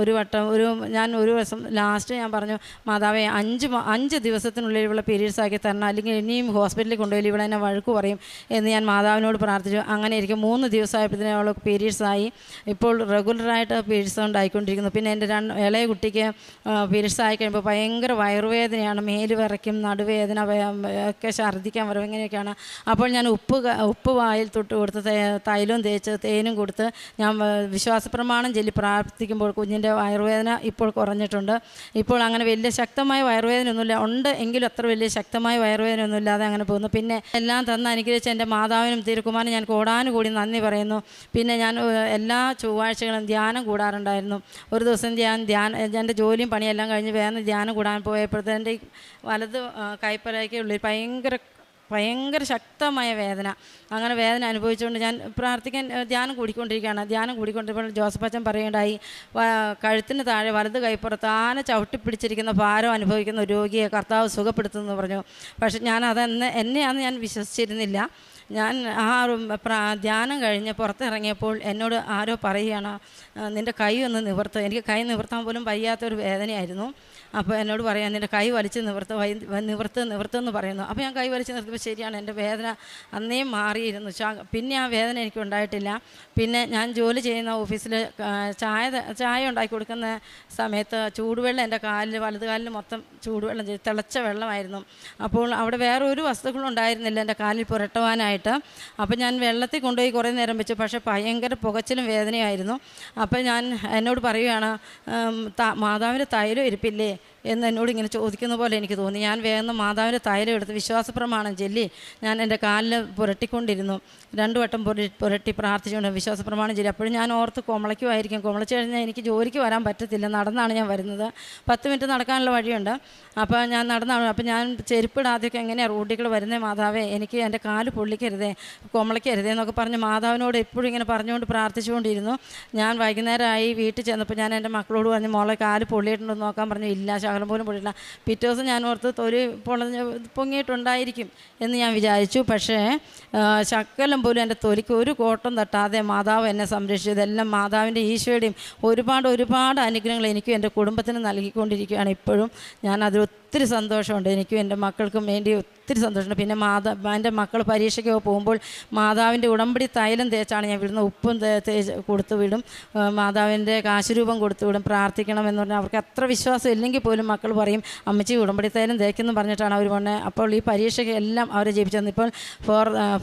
ഒരു ദിവസം ലാസ്റ്റ് ഞാൻ പറഞ്ഞു, മാതാവേ 5 ദിവസത്തിനുള്ളിൽ ഇവളെ പീരീഡ്സ് ആക്കി തരണം, അല്ലെങ്കിൽ ഇനിയും ഹോസ്പിറ്റലിൽ കൊണ്ടുപോയി ഇവിടെ എന്നെ വഴക്ക് പറയും എന്ന് ഞാൻ മാതാവിനോട് പ്രാർത്ഥിച്ചു. അങ്ങനെ ഇരിക്കും 3 ദിവസമായപ്പോഴത്തേനും അവൾ പീരീഡ്സായി. ഇപ്പോൾ റെഗുലറായിട്ട് പീരീഡ്സ് ഉണ്ടായിക്കൊണ്ടിരിക്കുന്നു. പിന്നെ എൻ്റെ ഇളയ കുട്ടിക്ക് പീരീഡ്സ് ആയി കഴിയുമ്പോൾ ഭയങ്കര വയറുവേദനയാണ്, മേല് വിറയ്ക്കും, നടുവേദന ഒക്കെ, ഛർദ്ദിക്കാൻ വരും, ഇങ്ങനെയൊക്കെയാണ്. അപ്പോൾ ഞാൻ ഉപ്പ് വായിൽ തൊട്ട് കൊടുത്ത് തൈലവും തേച്ച് തേനും കൊടുത്ത് ഞാൻ വിശ്വാസപ്രമാണം ചൊല്ലി പ്രാർത്ഥിക്കുമ്പോൾ കുഞ്ഞിൻ്റെ വയറുവേദന ഇപ്പോൾ കുറഞ്ഞിട്ടുണ്ട്. ഇപ്പോൾ അങ്ങനെ വലിയ ശക്തമായ വയറുവേദനയൊന്നുമില്ല, ഉണ്ട് എങ്കിലും അത്ര വലിയ ശക്തമായ വയറുവേദനയൊന്നും ഇല്ലാതെ അങ്ങനെ പോകുന്നു. പിന്നെ എല്ലാം അനുഗ്രഹിച്ച എൻ്റെ മാതാവിനും തിരുക്കുമാരനും ഞാൻ കോടാനുകൂടി നന്ദി പറയുന്നു. പിന്നെ ഞാൻ എല്ലാ ചൊവ്വാഴ്ചകളും ധ്യാനം കൂടാറുണ്ടായിരുന്നു. ഒരു ദിവസം എൻ്റെ ജോലിയും പണിയെല്ലാം കഴിഞ്ഞ് വേറെ ധ്യാനം കൂടാൻ പോയപ്പോഴത്തെ എൻ്റെ വലത് കൈപ്പലയ്ക്കുള്ളിൽ ഭയങ്കര ശക്തമായ വേദന. അങ്ങനെ വേദന അനുഭവിച്ചുകൊണ്ട് ഞാൻ പ്രാർത്ഥിക്കാൻ ധ്യാനം കൂടിക്കൊണ്ടിരിക്കുമ്പോൾ ജോസഫ് അച്ഛൻ പറയുകയുണ്ടായി, കഴുത്തിന് താഴെ വലത് കൈപ്പുറത്ത് ആന ചവിട്ടിപ്പിടിച്ചിരിക്കുന്ന ഭാരം അനുഭവിക്കുന്ന ഒരു രോഗിയെ കർത്താവ് സുഖപ്പെടുത്തുമെന്ന് പറഞ്ഞു. പക്ഷെ എന്നെയാണെന്ന് ഞാൻ വിശ്വസിച്ചിരുന്നില്ല. ഞാൻ ധ്യാനം കഴിഞ്ഞ് പുറത്തിറങ്ങിയപ്പോൾ എന്നോട് ആരോ പറയുകയാണ്, നിൻ്റെ കൈ ഒന്ന് നിവർത്ത്. എനിക്ക് കൈ നിവർത്താൻ പോലും വയ്യാത്തൊരു വേദനയായിരുന്നു. അപ്പോൾ എന്നോട് പറയാം, നിൻ്റെ കൈ വലിച്ച് നിവർത്തുമെന്ന് പറയുന്നു. അപ്പോൾ ഞാൻ കൈ വലിച്ച് നിർത്തിയപ്പോൾ ശരിയാണ്, എൻ്റെ വേദന അന്നേ മാറിയിരുന്നു. പിന്നെ ആ വേദന എനിക്ക് ഉണ്ടായിട്ടില്ല. പിന്നെ ഞാൻ ജോലി ചെയ്യുന്ന ഓഫീസിൽ ചായ ഉണ്ടാക്കി കൊടുക്കുന്ന സമയത്ത് ചൂടുവെള്ളം എൻ്റെ വലത് കാലിൽ മൊത്തം ചൂടുവെള്ളം തിളച്ച വെള്ളമായിരുന്നു. അപ്പോൾ അവിടെ വേറെ ഒരു വസ്തുക്കളും ഉണ്ടായിരുന്നില്ല എൻ്റെ കാലിൽ പുരട്ടുവാനായിട്ട്. അപ്പോൾ ഞാൻ വെള്ളത്തിൽ കൊണ്ടുപോയി കുറേ നേരം വെച്ചു. പക്ഷേ ഭയങ്കര പുകച്ചിലും വേദനയായിരുന്നു. അപ്പോൾ എന്നോട് പറയുകയാണ്, മാതാവിൻ്റെ തൈലം ഇരിപ്പില്ലേ എന്ന് എന്നോട് ഇങ്ങനെ ചോദിക്കുന്ന പോലെ എനിക്ക് തോന്നി. ഞാൻ വേഗം മാതാവിൻ്റെ തൈലം എടുത്ത് വിശ്വാസപ്രമാണം ചൊല്ലി ഞാൻ എൻ്റെ കാലിൽ പുരട്ടിക്കൊണ്ടിരുന്നു. 2 വട്ടം പുരട്ടി പ്രാർത്ഥിച്ചുകൊണ്ട് വിശ്വാസപ്രമാണം ചൊല്ലി. അപ്പോഴും ഞാൻ ഓർത്ത് കുമളയ്ക്കുമായിരിക്കും. കുമളച്ച് കഴിഞ്ഞാൽ എനിക്ക് ജോലിക്ക് വരാൻ പറ്റത്തില്ല, നടന്നാണ് ഞാൻ വരുന്നത്. 10 മിനിറ്റ് നടക്കാനുള്ള വഴിയുണ്ട്. അപ്പോൾ ഞാൻ നടന്നാണ്. അപ്പോൾ ഞാൻ ചെരുപ്പിടാതെയൊക്കെ എങ്ങനെയാണ് റോഡിൽ വരുന്നത്, മാതാവേ എനിക്ക് എൻ്റെ കാല് പൊള്ളിക്കരുതേ, കുമളയ്ക്കരുതേ എന്നൊക്കെ പറഞ്ഞ് മാതാവിനോട് എപ്പോഴും ഇങ്ങനെ പറഞ്ഞുകൊണ്ട് പ്രാർത്ഥിച്ചുകൊണ്ടിരുന്നു. ഞാൻ വൈകുന്നേരമായി വീട്ടിൽ ചെന്നപ്പോൾ ഞാൻ എൻ്റെ മക്കളോട് പറഞ്ഞു, മോളെ കാല് പൊള്ളിയിട്ടുണ്ടെന്ന് നോക്കാൻ പറഞ്ഞു. ഇല്ല, ശകലം പോലും പൊള്ളിയില്ല. പിറ്റേ ദിവസം ഞാൻ ഓർത്ത് തൊലി പൊങ്ങിയിട്ടുണ്ടായിരിക്കും എന്ന് ഞാൻ വിചാരിച്ചു. പക്ഷേ ശകലം പോലും എൻ്റെ തൊലിക്ക് ഒരു കോട്ടം തട്ടാതെ മാതാവ് എന്നെ സംരക്ഷിച്ചു. ഇതെല്ലാം മാതാവിൻ്റെ ഈശോയുടെയും ഒരുപാട് അനുഗ്രഹങ്ങൾ എനിക്കും എൻ്റെ കുടുംബത്തിനും നൽകിക്കൊണ്ടിരിക്കുകയാണ് ഇപ്പോഴും. ഞാൻ അതിൽ ഒത്തിരി സന്തോഷമുണ്ട്. എനിക്കും എൻ്റെ മക്കൾക്കും വേണ്ടി ഒത്തിരി സന്തോഷമുണ്ട്. പിന്നെ എൻ്റെ മക്കൾ പരീക്ഷയ്ക്ക് പോകുമ്പോൾ മാതാവിൻ്റെ ഉടമ്പടി തൈലം തേച്ചാണ് ഞാൻ വിടുന്നത്. ഉപ്പും തേച്ച് കൊടുത്തു വിടും, മാതാവിൻ്റെ കാശുരൂപം കൊടുത്തു വിടും. പ്രാർത്ഥിക്കണമെന്ന് പറഞ്ഞാൽ അവർക്ക് അത്ര വിശ്വാസം ഇല്ലെങ്കിൽ പോലും മക്കൾ പറയും അമ്മച്ചി ഉടമ്പടി തൈലം തേക്കെന്ന് പറഞ്ഞിട്ടാണ് അവർ പറഞ്ഞത്. അപ്പോൾ ഈ പരീക്ഷയ്ക്ക് എല്ലാം അവരെ ജയിപ്പിച്ചു തന്നു. ഇപ്പോൾ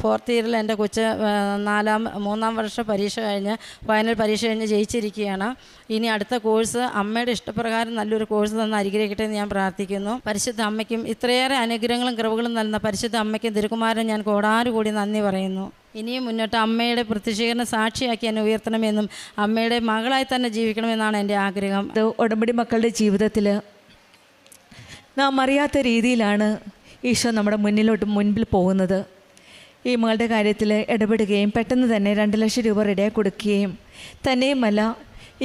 ഫോർത്ത് ഇയറിൽ എൻ്റെ കൊച്ച് 3-ാം വർഷ പരീക്ഷ കഴിഞ്ഞ് ഫൈനൽ പരീക്ഷ കഴിഞ്ഞ് ജയിച്ചിരിക്കുകയാണ്. ഇനി അടുത്ത കോഴ്സ് അമ്മയുടെ ഇഷ്ടപ്രകാരം നല്ലൊരു കോഴ്സ് തന്ന് അനുഗ്രഹിക്കട്ടെ എന്ന് ഞാൻ പ്രാർത്ഥിക്കുന്നു. പരിശുദ്ധ അമ്മയ്ക്കും ഇത്രയേറെ അനുഗ്രഹങ്ങളും കൃപകളും നൽകുന്ന പരിശുദ്ധ അമ്മയ്ക്കും തിരുക്കുമാരൻ ഞാൻ കോടാനുകൂടി നന്ദി പറയുന്നു. ഇനിയും മുന്നോട്ട് അമ്മയുടെ പ്രത്യക്ഷീകരണ സാക്ഷിയാക്കി എന്നെ ഉയർത്തണമെന്നും അമ്മയുടെ മകളായി തന്നെ ജീവിക്കണമെന്നാണ് എൻ്റെ ആഗ്രഹം. ഉടമ്പടി മക്കളുടെ ജീവിതത്തിൽ നാം അറിയാത്ത രീതിയിലാണ് ഈശോ നമ്മുടെ മുൻപിൽ പോകുന്നത്. ഈ മകളുടെ കാര്യത്തിൽ ഇടപെടുകയും പെട്ടെന്ന് തന്നെ 2 ലക്ഷം രൂപ റെഡിയായി കൊടുക്കുകയും തന്നെയുമല്ല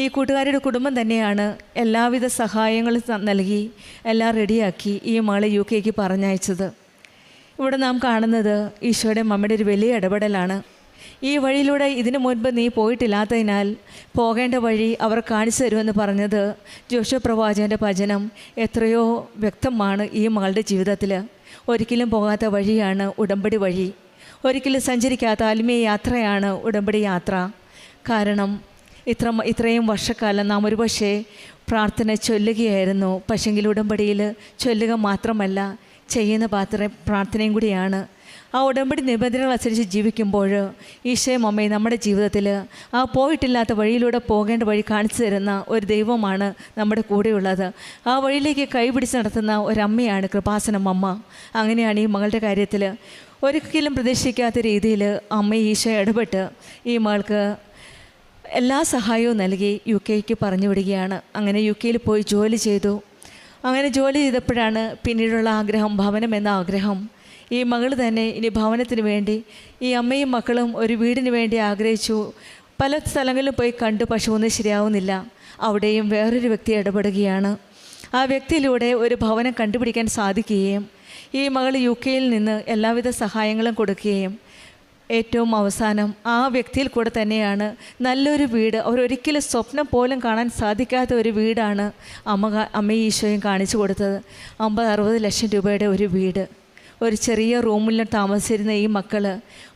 ഈ കൂട്ടുകാരുടെ കുടുംബം തന്നെയാണ് എല്ലാവിധ സഹായങ്ങളും നൽകി എല്ലാം റെഡിയാക്കി ഈ മകളെ UK പറഞ്ഞയച്ചത്. ഇവിടെ നാം കാണുന്നത് ഈശോയുടെ മമ്മയുടെ ഒരു വലിയ ഇടപെടലാണ്. ഈ വഴിയിലൂടെ ഇതിനു മുൻപ് നീ പോയിട്ടില്ലാത്തതിനാൽ പോകേണ്ട വഴി അവർ കാണിച്ചു തരുമെന്ന് പറഞ്ഞത് ജോഷുവ പ്രവാചകൻ്റെ വചനം എത്രയോ വ്യക്തമാണ്. ഈ മകളുടെ ജീവിതത്തിൽ ഒരിക്കലും പോകാത്ത വഴിയാണ് ഉടമ്പടി വഴി. ഒരിക്കലും സഞ്ചരിക്കാത്ത ആത്മീയ യാത്രയാണ് ഉടമ്പടി യാത്ര. കാരണം ഇത്രയും വർഷക്കാലം നാം ഒരുപക്ഷെ പ്രാർത്ഥന ചൊല്ലുകയായിരുന്നു. പക്ഷെങ്കിൽ ഉടമ്പടിയിൽ ചൊല്ലുക മാത്രമല്ല, ചെയ്യുന്ന പ്രാർത്ഥനയും കൂടിയാണ്. ആ ഉടമ്പടി നിബന്ധനകൾ അനുസരിച്ച് ജീവിക്കുമ്പോൾ ഈശോയും അമ്മയും നമ്മുടെ ജീവിതത്തിൽ ആ പോയിട്ടില്ലാത്ത വഴിയിലൂടെ പോകേണ്ട വഴി കാണിച്ചു തരുന്ന ഒരു ദൈവമാണ് നമ്മുടെ കൂടെയുള്ളത്. ആ വഴിയിലേക്ക് കൈപിടിച്ച് നടത്തുന്ന ഒരമ്മയാണ് കൃപാസനം അമ്മ. അങ്ങനെയാണ് ഈ മകളുടെ കാര്യത്തിൽ ഒരിക്കലും പ്രതീക്ഷിക്കാത്ത രീതിയിൽ അമ്മ ഈശോ ഇടപെട്ട് ഈ മകൾക്ക് എല്ലാ സഹായവും നൽകി UK പറഞ്ഞു വിടുകയാണ്. അങ്ങനെ UK പോയി ജോലി ചെയ്തു. അങ്ങനെ ജോലി ചെയ്തപ്പോഴാണ് പിന്നീടുള്ള ആഗ്രഹം, ഭവനം എന്ന ആഗ്രഹം. ഈ മകൾ തന്നെ ഇനി ഭവനത്തിന് വേണ്ടി ഈ അമ്മയും മക്കളും ഒരു വീടിന് വേണ്ടി ആഗ്രഹിച്ചു. പല സ്ഥലങ്ങളിലും പോയി കണ്ടു, പക്ഷെ ഒന്നും ശരിയാവുന്നില്ല. അവിടെയും വേറൊരു വ്യക്തി ഇടപെടുകയാണ്. ആ വ്യക്തിയിലൂടെ ഒരു ഭവനം കണ്ടുപിടിക്കാൻ സാധിക്കുകയും ഈ മകൾ UK നിന്ന് എല്ലാവിധ സഹായങ്ങളും കൊടുക്കുകയും ഏറ്റവും അവസാനം ആ വ്യക്തിയിൽ കൂടെ തന്നെയാണ് നല്ലൊരു വീട്, അവരൊരിക്കലും സ്വപ്നം പോലും കാണാൻ സാധിക്കാത്ത ഒരു വീടാണ് അമ്മ ഈശോയും കാണിച്ചു കൊടുത്തത്. 50-60 ലക്ഷം രൂപയുടെ ഒരു വീട്. ഒരു ചെറിയ റൂമിൽ താമസിച്ചിരുന്ന ഈ മക്കൾ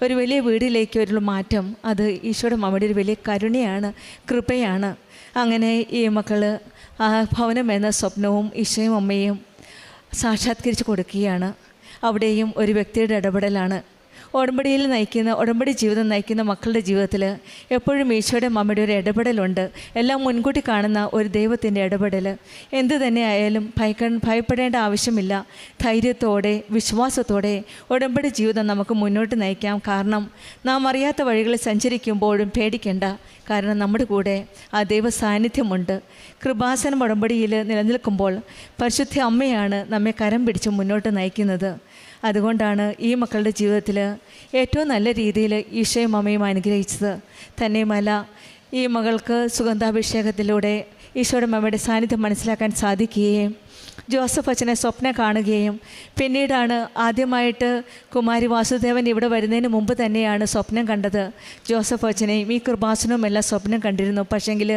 ഒരു വലിയ വീടിലേക്ക് ഒരു മാറ്റം, അത് ഈശോയുടെ മമ്മയുടെ ഒരു വലിയ കരുണയാണ്, കൃപയാണ്. അങ്ങനെ ഈ മക്കൾ ആ ഭവനം എന്ന സ്വപ്നവും ഈശോയും അമ്മയും സാക്ഷാത്കരിച്ച് കൊടുക്കുകയാണ്. അവിടെയും ഒരു വ്യക്തിയുടെ ഇടപെടലാണ്. ഉടമ്പടി ജീവിതം നയിക്കുന്ന മക്കളുടെ ജീവിതത്തിൽ എപ്പോഴും ഈശോയുടെ മമ്മയുടെ ഒരു ഇടപെടലുണ്ട്. എല്ലാം മുൻകൂട്ടി കാണുന്ന ഒരു ദൈവത്തിൻ്റെ ഇടപെടൽ. എന്തു തന്നെ ആയാലും ഭയപ്പെടേണ്ട ആവശ്യമില്ല. ധൈര്യത്തോടെ വിശ്വാസത്തോടെ ഉടമ്പടി ജീവിതം നമുക്ക് മുന്നോട്ട് നയിക്കാം. കാരണം നാം അറിയാത്ത വഴികളിൽ സഞ്ചരിക്കുമ്പോഴും പേടിക്കേണ്ട. കാരണം നമ്മുടെ കൂടെ ആ ദൈവ സാന്നിധ്യമുണ്ട്. കൃപാസനം ഉടമ്പടിയിൽ നിലനിൽക്കുമ്പോൾ പരിശുദ്ധ അമ്മയാണ് നമ്മെ കരം പിടിച്ച് മുന്നോട്ട് നയിക്കുന്നത്. അതുകൊണ്ടാണ് ഈ മക്കളുടെ ജീവിതത്തിൽ ഏറ്റവും നല്ല രീതിയിൽ ഈശോയും അമ്മയും അനുഗ്രഹിച്ചത്. തന്നെയുമല്ല ഈ മകൾക്ക് സുഗന്ധാഭിഷേകത്തിലൂടെ ഈശോയുടെ അമ്മയുടെ സാന്നിധ്യം മനസ്സിലാക്കാൻ സാധിക്കുകയും ജോസഫ് അച്ഛനെ സ്വപ്നം കാണുകയും പിന്നീടാണ് ആദ്യമായിട്ട് കുമാരി വാസുദേവൻ ഇവിടെ വരുന്നതിന് മുമ്പ് തന്നെയാണ് സ്വപ്നം കണ്ടത്. ജോസഫ് അച്ഛനെയും ഈ കൃപാസനവും എല്ലാം സ്വപ്നം കണ്ടിരുന്നു. പക്ഷേങ്കിൽ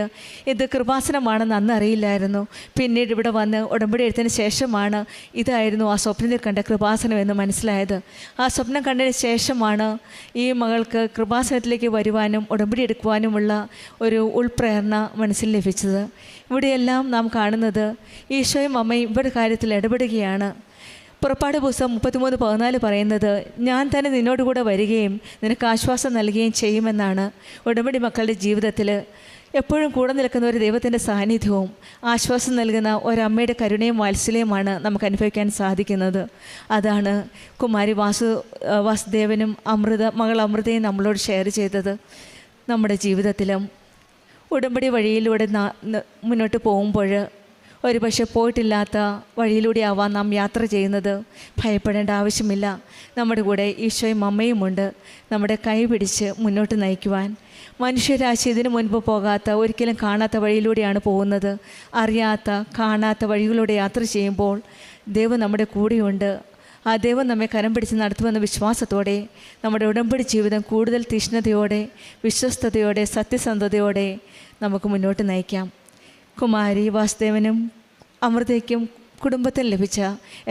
ഇത് കൃപാസനമാണെന്ന് അന്ന് അറിയില്ലായിരുന്നു. പിന്നീട് ഇവിടെ വന്ന് ഉടമ്പടി എടുത്തതിന് ശേഷമാണ് ഇതായിരുന്നു ആ സ്വപ്നത്തിൽ കണ്ട കൃപാസനം എന്ന് മനസ്സിലായത്. ആ സ്വപ്നം കണ്ടതിന് ശേഷമാണ് ഈ മകൾക്ക് കൃപാസനത്തിലേക്ക് വരുവാനും ഉടമ്പടി എടുക്കുവാനുമുള്ള ഒരു ഉൾപ്രേരണ മനസ്സിൽ ലഭിച്ചത്. ഇവിടെയെല്ലാം നാം കാണുന്നത് ഈശോയും അമ്മയും ഇവിടെ കാര്യത്തിൽ ഇടപെടുകയാണ്. പുറപ്പാട് പുസ്തകം 33:14 പറയുന്നത്, ഞാൻ തന്നെ നിന്നോട് കൂടെ വരികയും നിനക്ക് ആശ്വാസം നൽകുകയും ചെയ്യുമെന്നാണ്. ഉടമ്പടി മക്കളുടെ ജീവിതത്തിൽ എപ്പോഴും കൂടെ നിൽക്കുന്ന ഒരു ദൈവത്തിൻ്റെ സാന്നിധ്യവും ആശ്വാസം നൽകുന്ന ഒരമ്മയുടെ കരുണയും വാത്സല്യവുമാണ് നമുക്ക് അനുഭവിക്കാൻ സാധിക്കുന്നത്. അതാണ് കുമാരി വാസുദേവനും മകൾ അമൃതയും നമ്മളോട് ഷെയർ ചെയ്തത്. നമ്മുടെ ജീവിതത്തിലും ഉടമ്പടി വഴിയിലൂടെ മുന്നോട്ട് പോകുമ്പോൾ ഒരു പക്ഷേ പോയിട്ടില്ലാത്ത വഴിയിലൂടെ ആവാം നാം യാത്ര ചെയ്യുന്നത്. ഭയപ്പെടേണ്ട ആവശ്യമില്ല. നമ്മുടെ കൂടെ ഈശോയും അമ്മയുമുണ്ട് നമ്മുടെ കൈ പിടിച്ച് മുന്നോട്ട് നയിക്കുവാൻ. മനുഷ്യരാശി ഇതിനു മുൻപ് പോകാത്ത, ഒരിക്കലും കാണാത്ത വഴിയിലൂടെയാണ് പോകുന്നത്. അറിയാത്ത കാണാത്ത വഴികളിലൂടെ യാത്ര ചെയ്യുമ്പോൾ ദൈവം നമ്മുടെ കൂടെയുണ്ട്. ആ ദൈവം നമ്മെ കരം പിടിച്ച് നടത്തുമെന്ന വിശ്വാസത്തോടെ നമ്മുടെ ഉടമ്പടി ജീവിതം കൂടുതൽ തീഷ്ണതയോടെ, വിശ്വസ്തയോടെ, സത്യസന്ധതയോടെ നമുക്ക് മുന്നോട്ട് നയിക്കാം. കുമാരി വാസുദേവനും അമൃതയ്ക്കും കുടുംബത്തിൽ ലഭിച്ച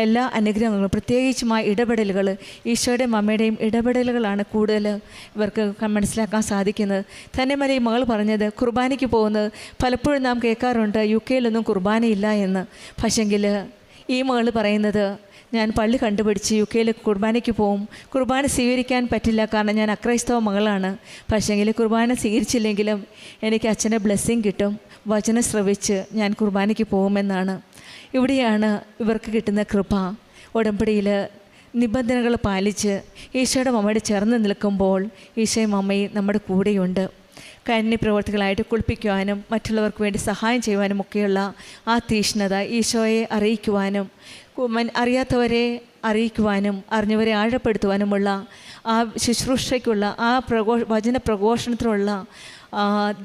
എല്ലാ അനുഗ്രഹങ്ങളും പ്രത്യേകിച്ചുമായ ഇടപെടലുകൾ, ഈശോയുടെയും അമ്മയുടെയും ഇടപെടലുകളാണ് കൂടുതൽ ഇവർക്ക് മനസ്സിലാക്കാൻ സാധിക്കുന്നത്. തന്നെമല്ല ഈ മകൾ പറഞ്ഞത് കുർബാനയ്ക്ക് പോകുന്നത് പലപ്പോഴും നാം കേൾക്കാറുണ്ട് UK കുർബാനയില്ല എന്ന്. പക്ഷെങ്കിൽ ഈ മകൾ പറയുന്നത് ഞാൻ പള്ളി കണ്ടുപിടിച്ച് UK കുർബാനയ്ക്ക് പോവും, കുർബാന സ്വീകരിക്കാൻ പറ്റില്ല കാരണം ഞാൻ അക്രൈസ്തവ മകളാണ്. പക്ഷേങ്കിൽ കുർബാന സ്വീകരിച്ചില്ലെങ്കിലും എനിക്ക് അച്ഛൻ്റെ ബ്ലെസ്സിങ് കിട്ടും, വചനം ശ്രവിച്ച് ഞാൻ കുർബാനയ്ക്ക് പോകുമെന്നാണ്. ഇവിടെയാണ് ഇവർക്ക് കിട്ടുന്ന കൃപ. ഉടമ്പടിയിൽ നിബന്ധനകൾ പാലിച്ച് ഈശോയുടെ അമ്മയോട് ചേർന്ന് നിൽക്കുമ്പോൾ ഈശോയും അമ്മയും നമ്മുടെ കൂടെയുണ്ട്. കാരുണ്യ പ്രവർത്തികളായിട്ട് കുളിപ്പിക്കുവാനും മറ്റുള്ളവർക്ക് വേണ്ടി സഹായം ചെയ്യുവാനും ഒക്കെയുള്ള ആ തീഷ്ണത, ഈശോയെ അറിയിക്കുവാനും അറിയാത്തവരെ അറിയിക്കുവാനും അറിഞ്ഞവരെ ആഴപ്പെടുത്തുവാനുമുള്ള ആ ശുശ്രൂഷയ്ക്കുള്ള ആ വചന പ്രഘോഷണത്തിനുള്ള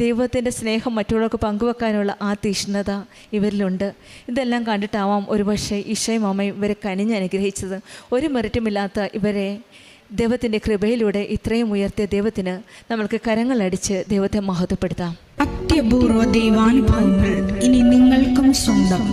ദൈവത്തിൻ്റെ സ്നേഹം മറ്റുള്ളവർക്ക് പങ്കുവെക്കാനുള്ള ആ തീഷ്ണത ഇവരിലുണ്ട്. ഇതെല്ലാം കണ്ടിട്ടാവാം ഒരുപക്ഷെ ഈശോയും അമ്മയും ഇവരെ കനിഞ്ഞ് അനുഗ്രഹിച്ചത്. ഒരു മെറിറ്റുമില്ലാത്ത ഇവരെ ദൈവത്തിൻ്റെ കൃപയിലൂടെ ഇത്രയും ഉയർത്തിയ ദൈവത്തിന് നമ്മൾക്ക് കരങ്ങളടിച്ച് ദൈവത്തെ മഹത്വപ്പെടുത്താം. അത്യപൂർവ ദൈവാനുഭവങ്ങൾ ഇനി നിങ്ങൾക്കും സ്വന്തം.